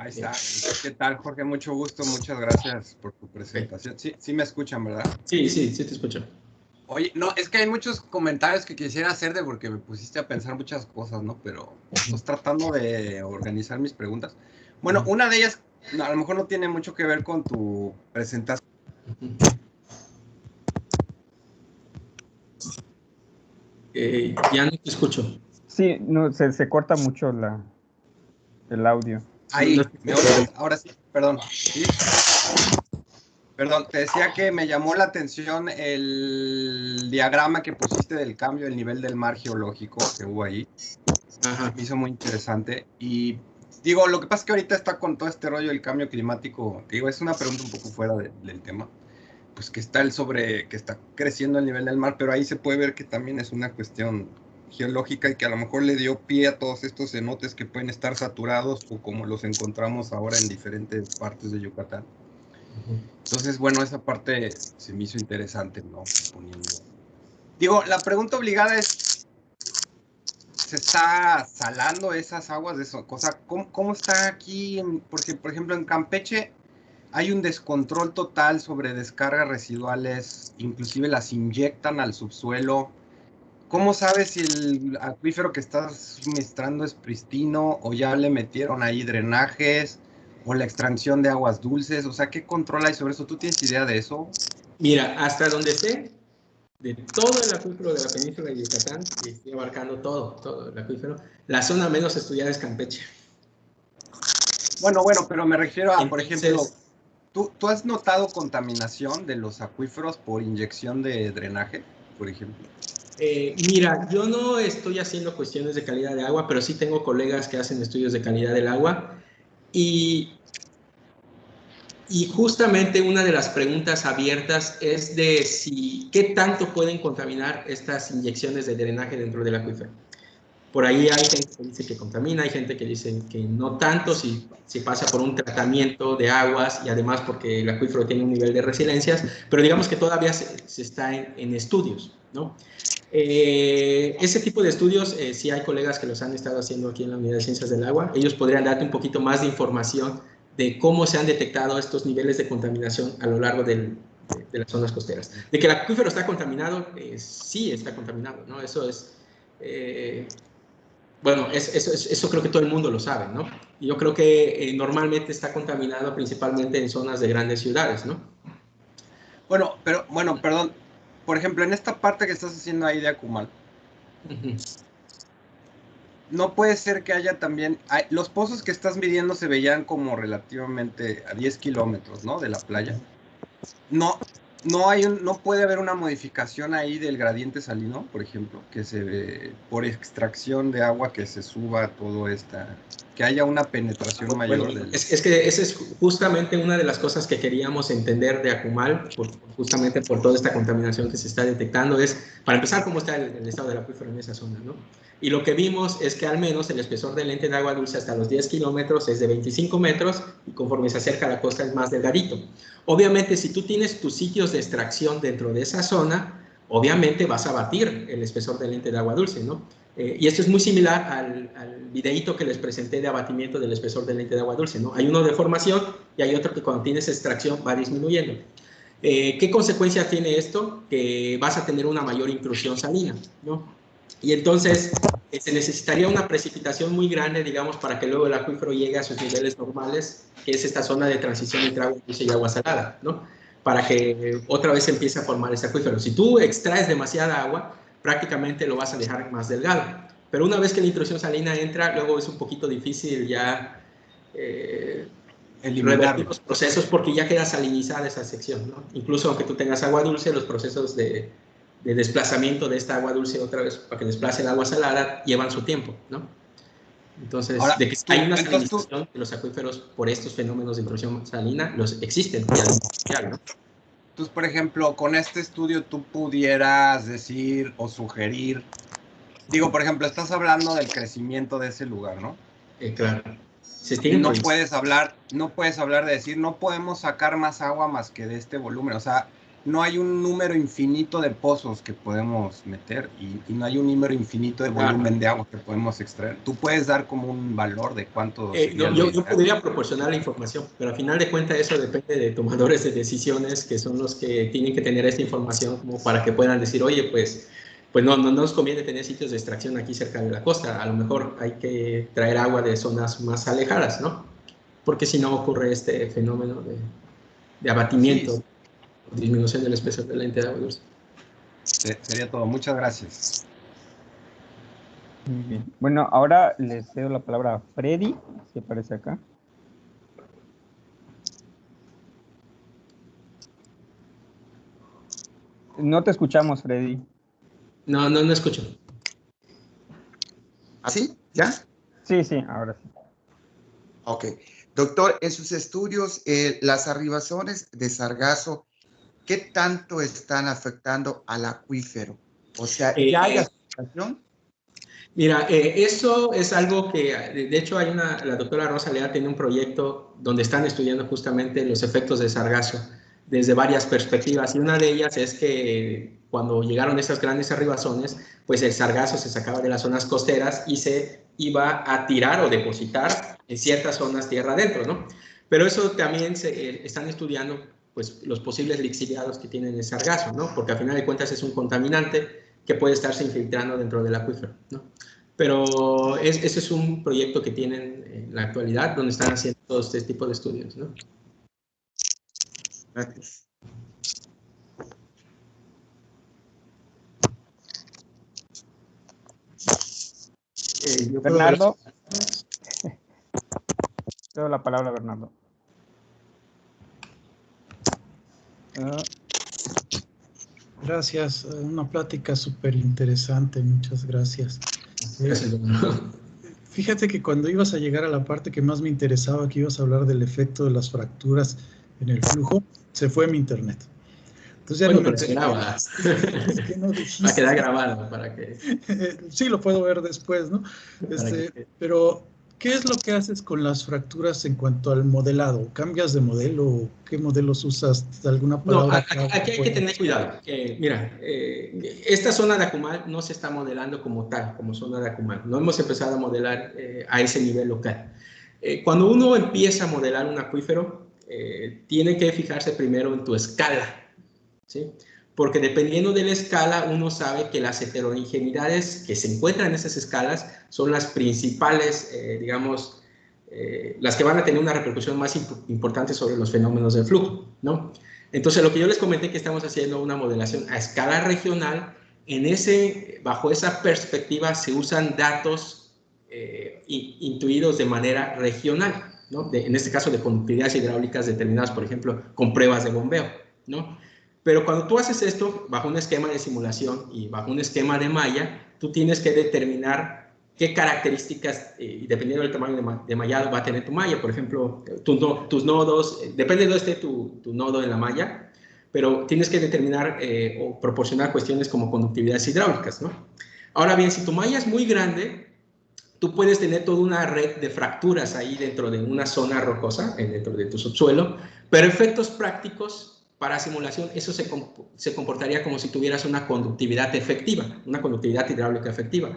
está. ¿Qué tal, Jorge? Mucho gusto. Muchas gracias por tu presentación. Sí me escuchan, ¿verdad? Sí te escucho. Oye, no, es que hay muchos comentarios que quisiera hacerte porque me pusiste a pensar muchas cosas, ¿no? Pero estoy tratando de organizar mis preguntas. Bueno, una de ellas a lo mejor no tiene mucho que ver con tu presentación. Ya no te escucho. Sí, no, se corta mucho el audio. Ahí, ¿me oyes? Ahora sí, perdón. ¿Sí? Perdón, te decía que me llamó la atención el diagrama que pusiste del cambio del nivel del mar geológico que hubo ahí. Ajá. Me hizo muy interesante. Y digo, lo que pasa es que ahorita está con todo este rollo del cambio climático. Digo, es una pregunta un poco fuera del tema. Pues que está que está creciendo el nivel del mar, pero ahí se puede ver que también es una cuestión geológica y que a lo mejor le dio pie a todos estos cenotes que pueden estar saturados o como los encontramos ahora en diferentes partes de Yucatán. Entonces, bueno, esa parte se me hizo interesante, ¿no? Digo, la pregunta obligada es, ¿se está salando esas aguas de eso? O sea, ¿cómo está aquí? Porque, por ejemplo, en Campeche hay un descontrol total sobre descargas residuales, inclusive las inyectan al subsuelo. ¿Cómo sabes si el acuífero que estás suministrando es pristino o ya le metieron ahí drenajes o la extracción de aguas dulces? O sea, ¿qué control hay sobre eso? ¿Tú tienes idea de eso? Mira, hasta donde sé, de todo el acuífero de la península de Yucatán, y estoy abarcando todo el acuífero, la zona menos estudiada es Campeche. Bueno, pero me refiero a, por ejemplo, ¿tú has notado contaminación de los acuíferos por inyección de drenaje, por ejemplo? Mira, yo no estoy haciendo cuestiones de calidad de agua, pero sí tengo colegas que hacen estudios de calidad del agua y justamente una de las preguntas abiertas es de qué tanto pueden contaminar estas inyecciones de drenaje dentro del acuífero. Por ahí hay gente que dice que contamina, hay gente que dice que no tanto si pasa por un tratamiento de aguas y además porque el acuífero tiene un nivel de resiliencias, pero digamos que todavía se está en estudios, ¿no? Ese tipo de estudios, sí hay colegas que los han estado haciendo aquí en la Unidad de Ciencias del Agua. Ellos podrían darte un poquito más de información de cómo se han detectado estos niveles de contaminación a lo largo de las zonas costeras. De que el acuífero está contaminado, sí está contaminado, ¿no? Eso es... bueno, eso creo que todo el mundo lo sabe, ¿no? Y yo creo que normalmente está contaminado principalmente en zonas de grandes ciudades, ¿no? Bueno, perdón. Por ejemplo, en esta parte que estás haciendo ahí de Akumal, no puede ser que haya también... los pozos que estás midiendo se veían como relativamente a 10 kilómetros, ¿no? De la playa. No puede haber una modificación ahí del gradiente salino, por ejemplo, que por extracción de agua que se suba todo que haya una penetración mayor. Es que esa es justamente una de las cosas que queríamos entender de Akumal, justamente por toda esta contaminación que se está detectando, es, para empezar, cómo está el estado del acuífero en esa zona, ¿no? Y lo que vimos es que al menos el espesor del lente de agua dulce hasta los 10 kilómetros es de 25 metros y conforme se acerca a la costa es más delgadito. Obviamente, si tú tienes tus sitios de extracción dentro de esa zona, obviamente vas a batir el espesor del lente de agua dulce, ¿no? Y esto es muy similar al videíto que les presenté de abatimiento del espesor del lente de agua dulce, ¿no? Hay uno de formación y hay otro que cuando tienes extracción va disminuyendo. ¿Qué consecuencia tiene esto? Que vas a tener una mayor intrusión salina, ¿no? Y entonces se necesitaría una precipitación muy grande, digamos, para que luego el acuífero llegue a sus niveles normales, que es esta zona de transición entre agua dulce y agua salada, ¿no? para que otra vez empiece a formar ese acuífero. Si tú extraes demasiada agua, prácticamente lo vas a dejar más delgado. Pero una vez que la intrusión salina entra, luego es un poquito difícil ya revertir los procesos porque ya queda salinizada esa sección, ¿no? Incluso aunque tú tengas agua dulce, los procesos de desplazamiento de esta agua dulce otra vez para que desplace el agua salada llevan su tiempo, ¿no? Entonces, ahora, de que hay una salinización de los acuíferos por estos fenómenos de intrusión salina, los existen. Ya, ¿no? Entonces, por ejemplo, con este estudio tú pudieras decir o sugerir, digo, por ejemplo, estás hablando del crecimiento de ese lugar, ¿no? Claro. No puedes hablar de decir, no podemos sacar más agua más que de este volumen. O sea, no hay un número infinito de pozos que podemos meter y no hay un número infinito de volumen de agua que podemos extraer. Tú puedes dar como un valor de cuánto... yo podría proporcionar la información, pero al final de cuentas eso depende de tomadores de decisiones que son los que tienen que tener esta información como para que puedan decir, oye, pues no nos conviene tener sitios de extracción aquí cerca de la costa. A lo mejor hay que traer agua de zonas más alejadas, ¿no? Porque si no ocurre este fenómeno de abatimiento. Sí. Disminución del espesor de la entidad de agua dulce. Sería todo. Muchas gracias. Muy bien. Bueno, ahora le cedo la palabra a Freddy, si aparece acá. No te escuchamos, Freddy. No escucho. ¿Así? ¿Ya? Sí, ahora sí. Ok. Doctor, en sus estudios, las arribaciones de sargazo, ¿qué tanto están afectando al acuífero? O sea, ¿ya hay afectación? Mira, eso es algo que, de hecho, la doctora Rosa Leal tiene un proyecto donde están estudiando justamente los efectos de sargazo desde varias perspectivas, y una de ellas es que cuando llegaron esas grandes arribazones, pues el sargazo se sacaba de las zonas costeras y se iba a tirar o depositar en ciertas zonas tierra adentro, ¿no? Pero eso también están estudiando pues los posibles lixiviados que tienen el sargazo, ¿no? Porque al final de cuentas es un contaminante que puede estarse infiltrando dentro del acuífero, ¿no? Pero ese es un proyecto que tienen en la actualidad donde están haciendo todo este tipo de estudios, ¿no? Gracias. Bernardo. Te doy la palabra, Bernardo. Gracias, una plática súper interesante, muchas gracias. Fíjate que cuando ibas a llegar a la parte que más me interesaba, que ibas a hablar del efecto de las fracturas en el flujo, se fue mi internet. Entonces ya bueno, no pero se graba. Es que no dijiste. Va a quedar grabado para que... Sí, lo puedo ver después, ¿no? Pero, ¿qué es lo que haces con las fracturas en cuanto al modelado? ¿Cambias de modelo? ¿Qué modelos usas? ¿Alguna palabra? No, aquí hay que tener cuidado. Mira, esta zona de Akumal no se está modelando como tal, como zona de Akumal. No hemos empezado a modelar a ese nivel local. Cuando uno empieza a modelar un acuífero, tiene que fijarse primero en tu escala, ¿sí? Porque dependiendo de la escala, uno sabe que las heterogeneidades que se encuentran en esas escalas son las principales, digamos, las que van a tener una repercusión más importante sobre los fenómenos del flujo, ¿no? Entonces, lo que yo les comenté que estamos haciendo una modelación a escala regional, bajo esa perspectiva se usan datos intuidos de manera regional, ¿no? En este caso de conductividades hidráulicas determinadas, por ejemplo, con pruebas de bombeo, ¿no? Pero cuando tú haces esto bajo un esquema de simulación y bajo un esquema de malla, tú tienes que determinar qué características, dependiendo del tamaño de mallado, va a tener tu malla. Por ejemplo, tus nodos, depende de dónde esté tu nodo en la malla, pero tienes que determinar o proporcionar cuestiones como conductividades hidráulicas, ¿no? Ahora bien, si tu malla es muy grande, tú puedes tener toda una red de fracturas ahí dentro de una zona rocosa, dentro de tu subsuelo, pero efectos prácticos para simulación, eso se comportaría como si tuvieras una conductividad efectiva, una conductividad hidráulica efectiva.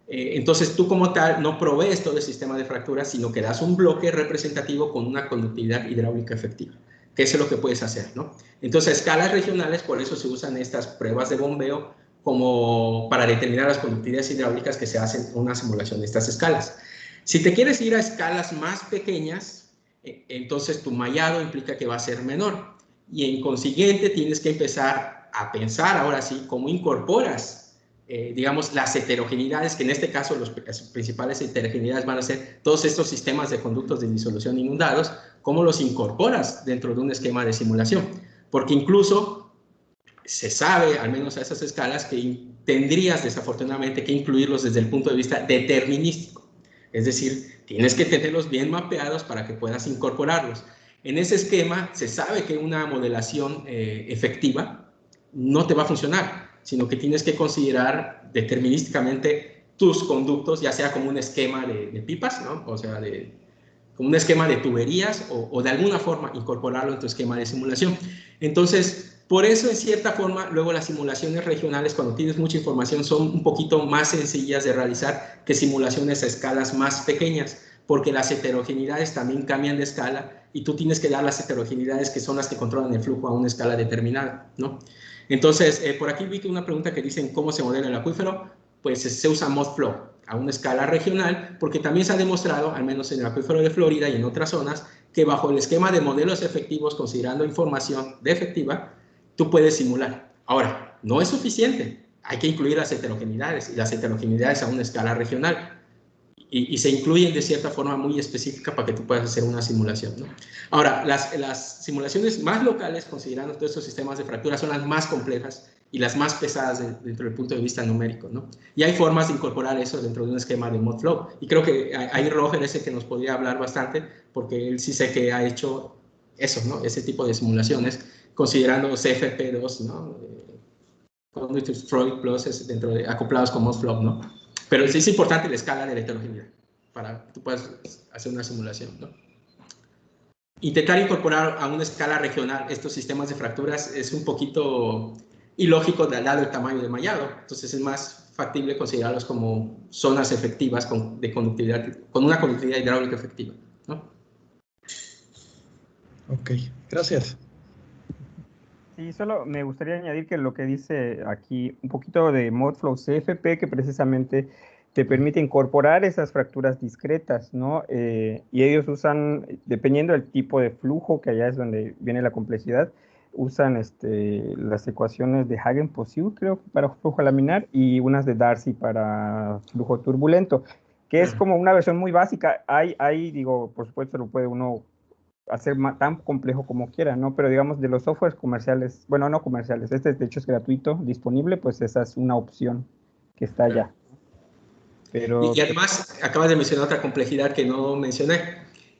Entonces, tú como tal no provees todo el sistema de fracturas, sino que das un bloque representativo con una conductividad hidráulica efectiva, que eso es lo que puedes hacer, ¿no? Entonces, a escalas regionales, por eso se usan estas pruebas de bombeo como para determinar las conductividades hidráulicas que se hacen en una simulación de estas escalas. Si te quieres ir a escalas más pequeñas, entonces tu mallado implica que va a ser menor. Y en consiguiente tienes que empezar a pensar ahora sí cómo incorporas, digamos, las heterogeneidades, que en este caso las principales heterogeneidades van a ser todos estos sistemas de conductos de disolución inundados, cómo los incorporas dentro de un esquema de simulación. Porque incluso se sabe, al menos a esas escalas, que tendrías desafortunadamente que incluirlos desde el punto de vista determinístico. Es decir, tienes que tenerlos bien mapeados para que puedas incorporarlos. En ese esquema se sabe que una modelación efectiva no te va a funcionar, sino que tienes que considerar determinísticamente tus conductos, ya sea como un esquema de pipas, ¿no? O sea, como un esquema de tuberías o de alguna forma incorporarlo en tu esquema de simulación. Entonces, por eso en cierta forma, luego las simulaciones regionales, cuando tienes mucha información, son un poquito más sencillas de realizar que simulaciones a escalas más pequeñas, porque las heterogeneidades también cambian de escala y tú tienes que dar las heterogeneidades que son las que controlan el flujo a una escala determinada, ¿no? Entonces, por aquí vi que una pregunta que dicen cómo se modela el acuífero, pues se usa ModFlow a una escala regional, porque también se ha demostrado, al menos en el acuífero de Florida y en otras zonas, que bajo el esquema de modelos efectivos, considerando información de efectiva, tú puedes simular. Ahora, no es suficiente, hay que incluir las heterogeneidades, y las heterogeneidades a una escala regional. Y se incluyen de cierta forma muy específica para que tú puedas hacer una simulación, ¿no? Ahora, las simulaciones más locales, considerando todos estos sistemas de fractura, son las más complejas y las más pesadas dentro del punto de vista numérico, ¿no? Y hay formas de incorporar eso dentro de un esquema de ModFlow. Y creo que ahí Roger es el que nos podría hablar bastante, porque él sí sé que ha hecho eso, ¿no? Ese tipo de simulaciones, considerando CFP2, ¿no? Conductive Fluid Plus dentro de acoplados con ModFlow, ¿no? Pero sí es importante la escala de la heterogeneidad para que tú puedas hacer una simulación, ¿no? Intentar incorporar a una escala regional estos sistemas de fracturas es un poquito ilógico dado el tamaño del mallado. Entonces es más factible considerarlos como zonas efectivas de conductividad, con una conductividad hidráulica efectiva, ¿no? Ok, gracias. Sí, solo me gustaría añadir que lo que dice aquí, un poquito de ModFlow CFP, que precisamente te permite incorporar esas fracturas discretas, ¿no? Y ellos usan, dependiendo del tipo de flujo, que allá es donde viene la complejidad, usan las ecuaciones de Hagen-Poiseuille, creo, para flujo laminar, y unas de Darcy para flujo turbulento, que es como una versión muy básica. Digo, por supuesto, lo puede uno hacer tan complejo como quiera, ¿no? Pero digamos, de los softwares comerciales, bueno, no comerciales, de hecho es gratuito, disponible, pues esa es una opción que está allá. Pero, y además, acabas de mencionar otra complejidad que no mencioné,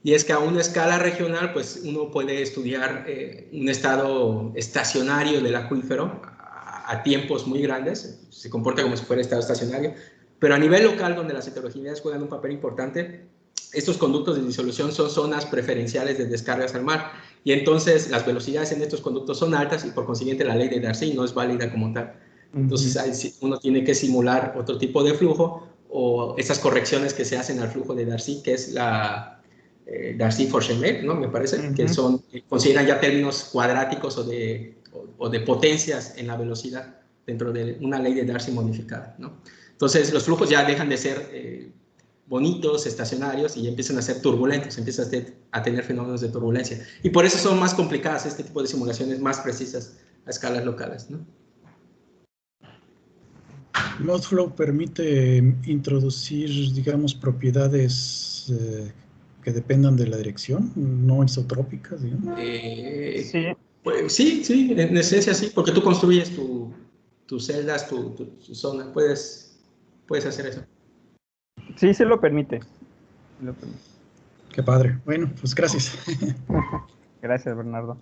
y es que a una escala regional, pues uno puede estudiar un estado estacionario del acuífero a tiempos muy grandes, se comporta como si fuera estado estacionario, pero a nivel local, donde las heterogeneidades juegan un papel importante, estos conductos de disolución son zonas preferenciales de descargas al mar, y entonces las velocidades en estos conductos son altas y por consiguiente la ley de Darcy no es válida como tal. Entonces uno tiene que simular otro tipo de flujo o esas correcciones que se hacen al flujo de Darcy, que es la Darcy-Forchemet, ¿no? Me parece, que consideran ya términos cuadráticos o de potencias en la velocidad dentro de una ley de Darcy modificada, ¿no? Entonces los flujos ya dejan de ser bonitos, estacionarios, y empiezan a ser turbulentos, empiezan a tener fenómenos de turbulencia. Y por eso son más complicadas este tipo de simulaciones más precisas a escalas locales, ¿no? ModFlow permite introducir, digamos, propiedades que dependan de la dirección, no isotrópicas, digamos. sí. Pues, sí, en esencia sí, porque tú construyes tus celdas, tu zona, puedes hacer eso. Sí, se lo permite. Qué padre. Bueno, pues gracias. Gracias, Bernardo.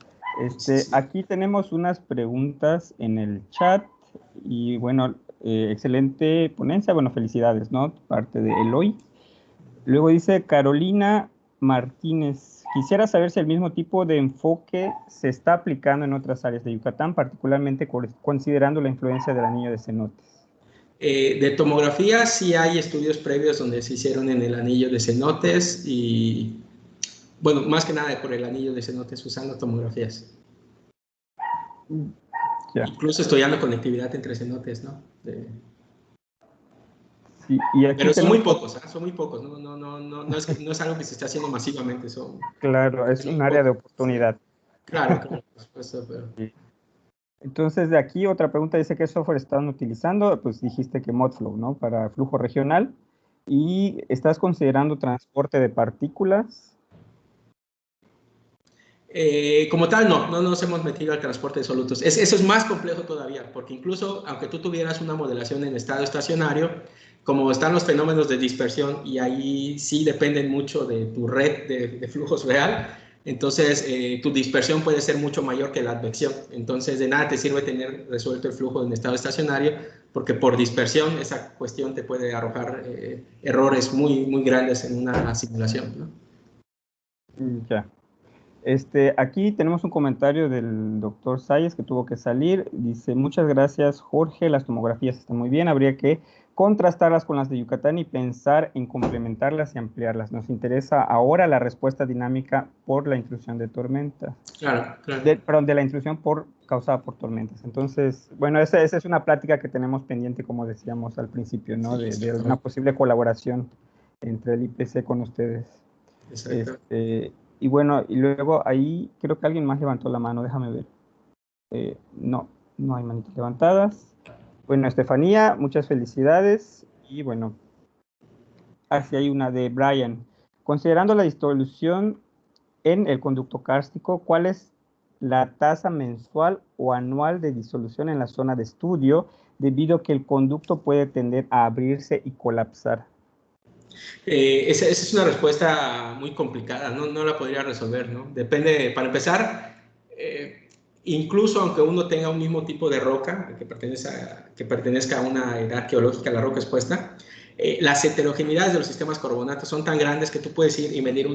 Aquí tenemos unas preguntas en el chat y bueno, excelente ponencia, bueno, felicidades, ¿no? Parte de Eloy. Luego dice Carolina Martínez, quisiera saber si el mismo tipo de enfoque se está aplicando en otras áreas de Yucatán, particularmente considerando la influencia del anillo de cenotes. De tomografía sí hay estudios previos donde se hicieron en el anillo de cenotes y, bueno, más que nada por el anillo de cenotes usando tomografías. Ya. Incluso estudiando conectividad entre cenotes, ¿no? Sí, y aquí pero son muy pocos, ¿eh? Son muy pocos, no es algo que se está haciendo masivamente. Claro, es un área de oportunidad. Claro, por supuesto, pero... Entonces, de aquí otra pregunta dice, ¿qué software están utilizando? Pues dijiste que Modflow, ¿no? Para flujo regional. ¿Y estás considerando transporte de partículas? Como tal, no nos hemos metido al transporte de solutos. Eso es más complejo todavía, porque incluso aunque tú tuvieras una modelación en estado estacionario, como están los fenómenos de dispersión, y ahí sí dependen mucho de tu red de flujos real, entonces tu dispersión puede ser mucho mayor que la advección. Entonces de nada te sirve tener resuelto el flujo en estado estacionario, porque por dispersión esa cuestión te puede arrojar errores muy, muy grandes en una simulación, ¿no? Ya. Aquí tenemos un comentario del doctor Salles que tuvo que salir. Dice, muchas gracias, Jorge, las tomografías están muy bien. Habría que contrastarlas con las de Yucatán y pensar en complementarlas y ampliarlas. Nos interesa ahora la respuesta dinámica por la intrusión de tormentas. Claro, claro. Perdón, de la intrusión causada por tormentas. Entonces, bueno, esa es una plática que tenemos pendiente, como decíamos al principio, ¿no? Sí, de una posible colaboración entre el IPC con ustedes. Exacto. Y bueno, y luego ahí creo que alguien más levantó la mano, déjame ver. No hay manitas levantadas. Bueno, Estefanía, muchas felicidades. Y bueno, así hay una de Brian. Considerando la disolución en el conducto kárstico, ¿cuál es la tasa mensual o anual de disolución en la zona de estudio, debido a que el conducto puede tender a abrirse y colapsar? Esa es una respuesta muy complicada, no la podría resolver, ¿no? Depende, para empezar, incluso aunque uno tenga un mismo tipo de roca que pertenezca a una edad geológica, la roca expuesta, las heterogeneidades de los sistemas carbonatos son tan grandes que tú puedes ir y medir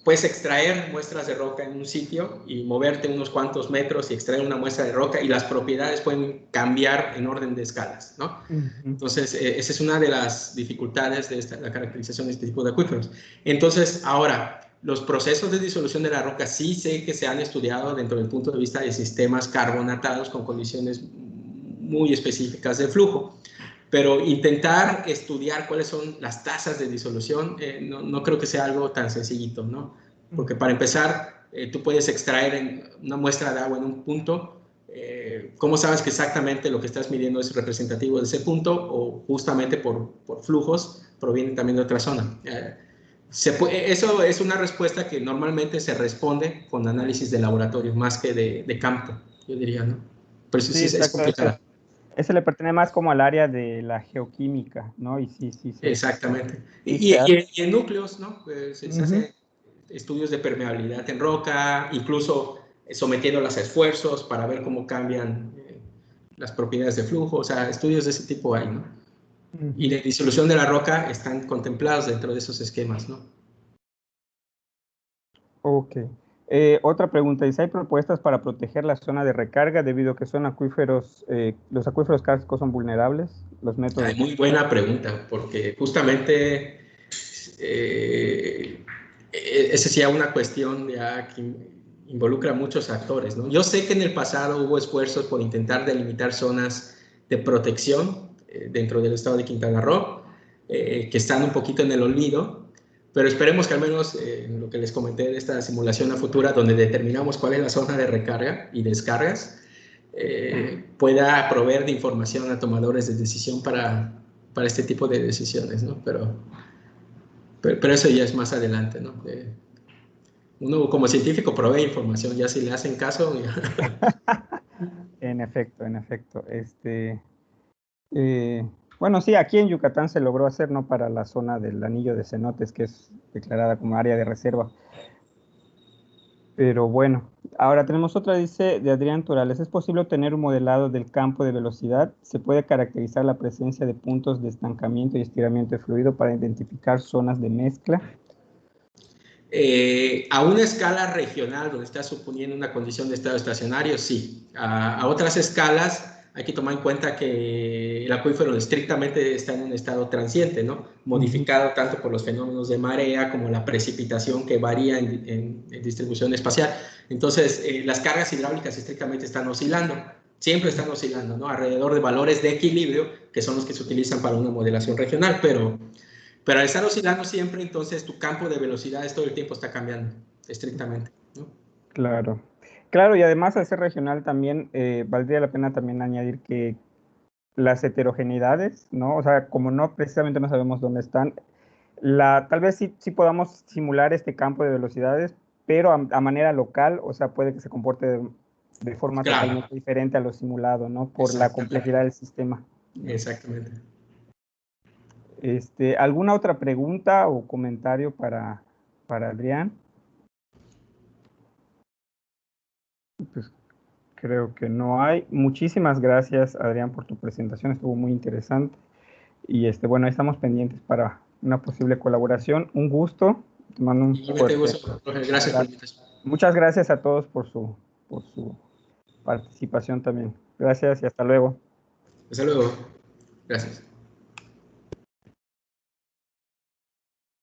puedes extraer muestras de roca en un sitio y moverte unos cuantos metros y extraer una muestra de roca, y las propiedades pueden cambiar en orden de escalas, ¿no? Entonces, esa es una de las dificultades de la caracterización de este tipo de acuíferos. Entonces, ahora, los procesos de disolución de la roca sí sé que se han estudiado dentro del punto de vista de sistemas carbonatados con condiciones muy específicas de flujo. Pero intentar estudiar cuáles son las tasas de disolución, no creo que sea algo tan sencillito, ¿no? Porque para empezar, tú puedes extraer una muestra de agua en un punto. ¿Cómo sabes que exactamente lo que estás midiendo es representativo de ese punto, o justamente por flujos proviene también de otra zona? Eso es una respuesta que normalmente se responde con análisis de laboratorio más que de campo, yo diría, ¿no? Pero sí es complicada. Ese le pertenece más como al área de la geoquímica, ¿no? Y sí. Exactamente. Y en núcleos, ¿no? Pues se hacen estudios de permeabilidad en roca, incluso sometiéndolas a esfuerzos para ver cómo cambian las propiedades de flujo. O sea, estudios de ese tipo hay, ¿no? Y la disolución de la roca están contemplados dentro de esos esquemas, ¿no? Ok. Otra pregunta, dice, ¿hay propuestas para proteger la zona de recarga debido a que son acuíferos, los acuíferos kársticos son vulnerables? Los métodos... Ay, muy buena pregunta, porque justamente esa sería una cuestión ya que involucra a muchos actores, ¿no? Yo sé que en el pasado hubo esfuerzos por intentar delimitar zonas de protección dentro del estado de Quintana Roo, que están un poquito en el olvido, pero esperemos que al menos lo que les comenté de esta simulación a futura, donde determinamos cuál es la zona de recarga y descargas, pueda proveer de información a tomadores de decisión para este tipo de decisiones, ¿no? Pero eso ya es más adelante, ¿no? Uno como científico provee información, ya si le hacen caso. En efecto. Bueno, sí, aquí en Yucatán se logró hacer, ¿no? Para la zona del anillo de cenotes, que es declarada como área de reserva. Pero bueno, ahora tenemos otra, dice, de Adrián Torales. ¿Es posible obtener un modelado del campo de velocidad? ¿Se puede caracterizar la presencia de puntos de estancamiento y estiramiento de fluido para identificar zonas de mezcla? A una escala regional, donde está suponiendo una condición de estado estacionario, sí. A otras escalas hay que tomar en cuenta que el acuífero estrictamente está en un estado transiente, ¿no? Modificado tanto por los fenómenos de marea como la precipitación, que varía en distribución espacial. Entonces, las cargas hidráulicas estrictamente están oscilando, siempre están oscilando, ¿no? Alrededor de valores de equilibrio, que son los que se utilizan para una modelación regional, pero al estar oscilando siempre, entonces tu campo de velocidades todo el tiempo está cambiando, estrictamente. ¿no? Claro. Claro, y además al ser regional también valdría la pena también añadir que las heterogeneidades, ¿no? O sea, como no precisamente no sabemos dónde están, tal vez sí podamos simular este campo de velocidades, pero a manera local, o sea, puede que se comporte de forma totalmente diferente a lo simulado, ¿no? Por la complejidad del sistema. Exactamente. ¿Alguna otra pregunta o comentario para Adrián? Pues creo que no hay. Muchísimas gracias, Adrián, por tu presentación. Estuvo muy interesante. Y bueno, estamos pendientes para una posible colaboración. Un gusto. Te mando un fuerte. Gracias por la invitación. Muchas gracias a todos por su participación también. Gracias y hasta luego. Hasta luego. Gracias.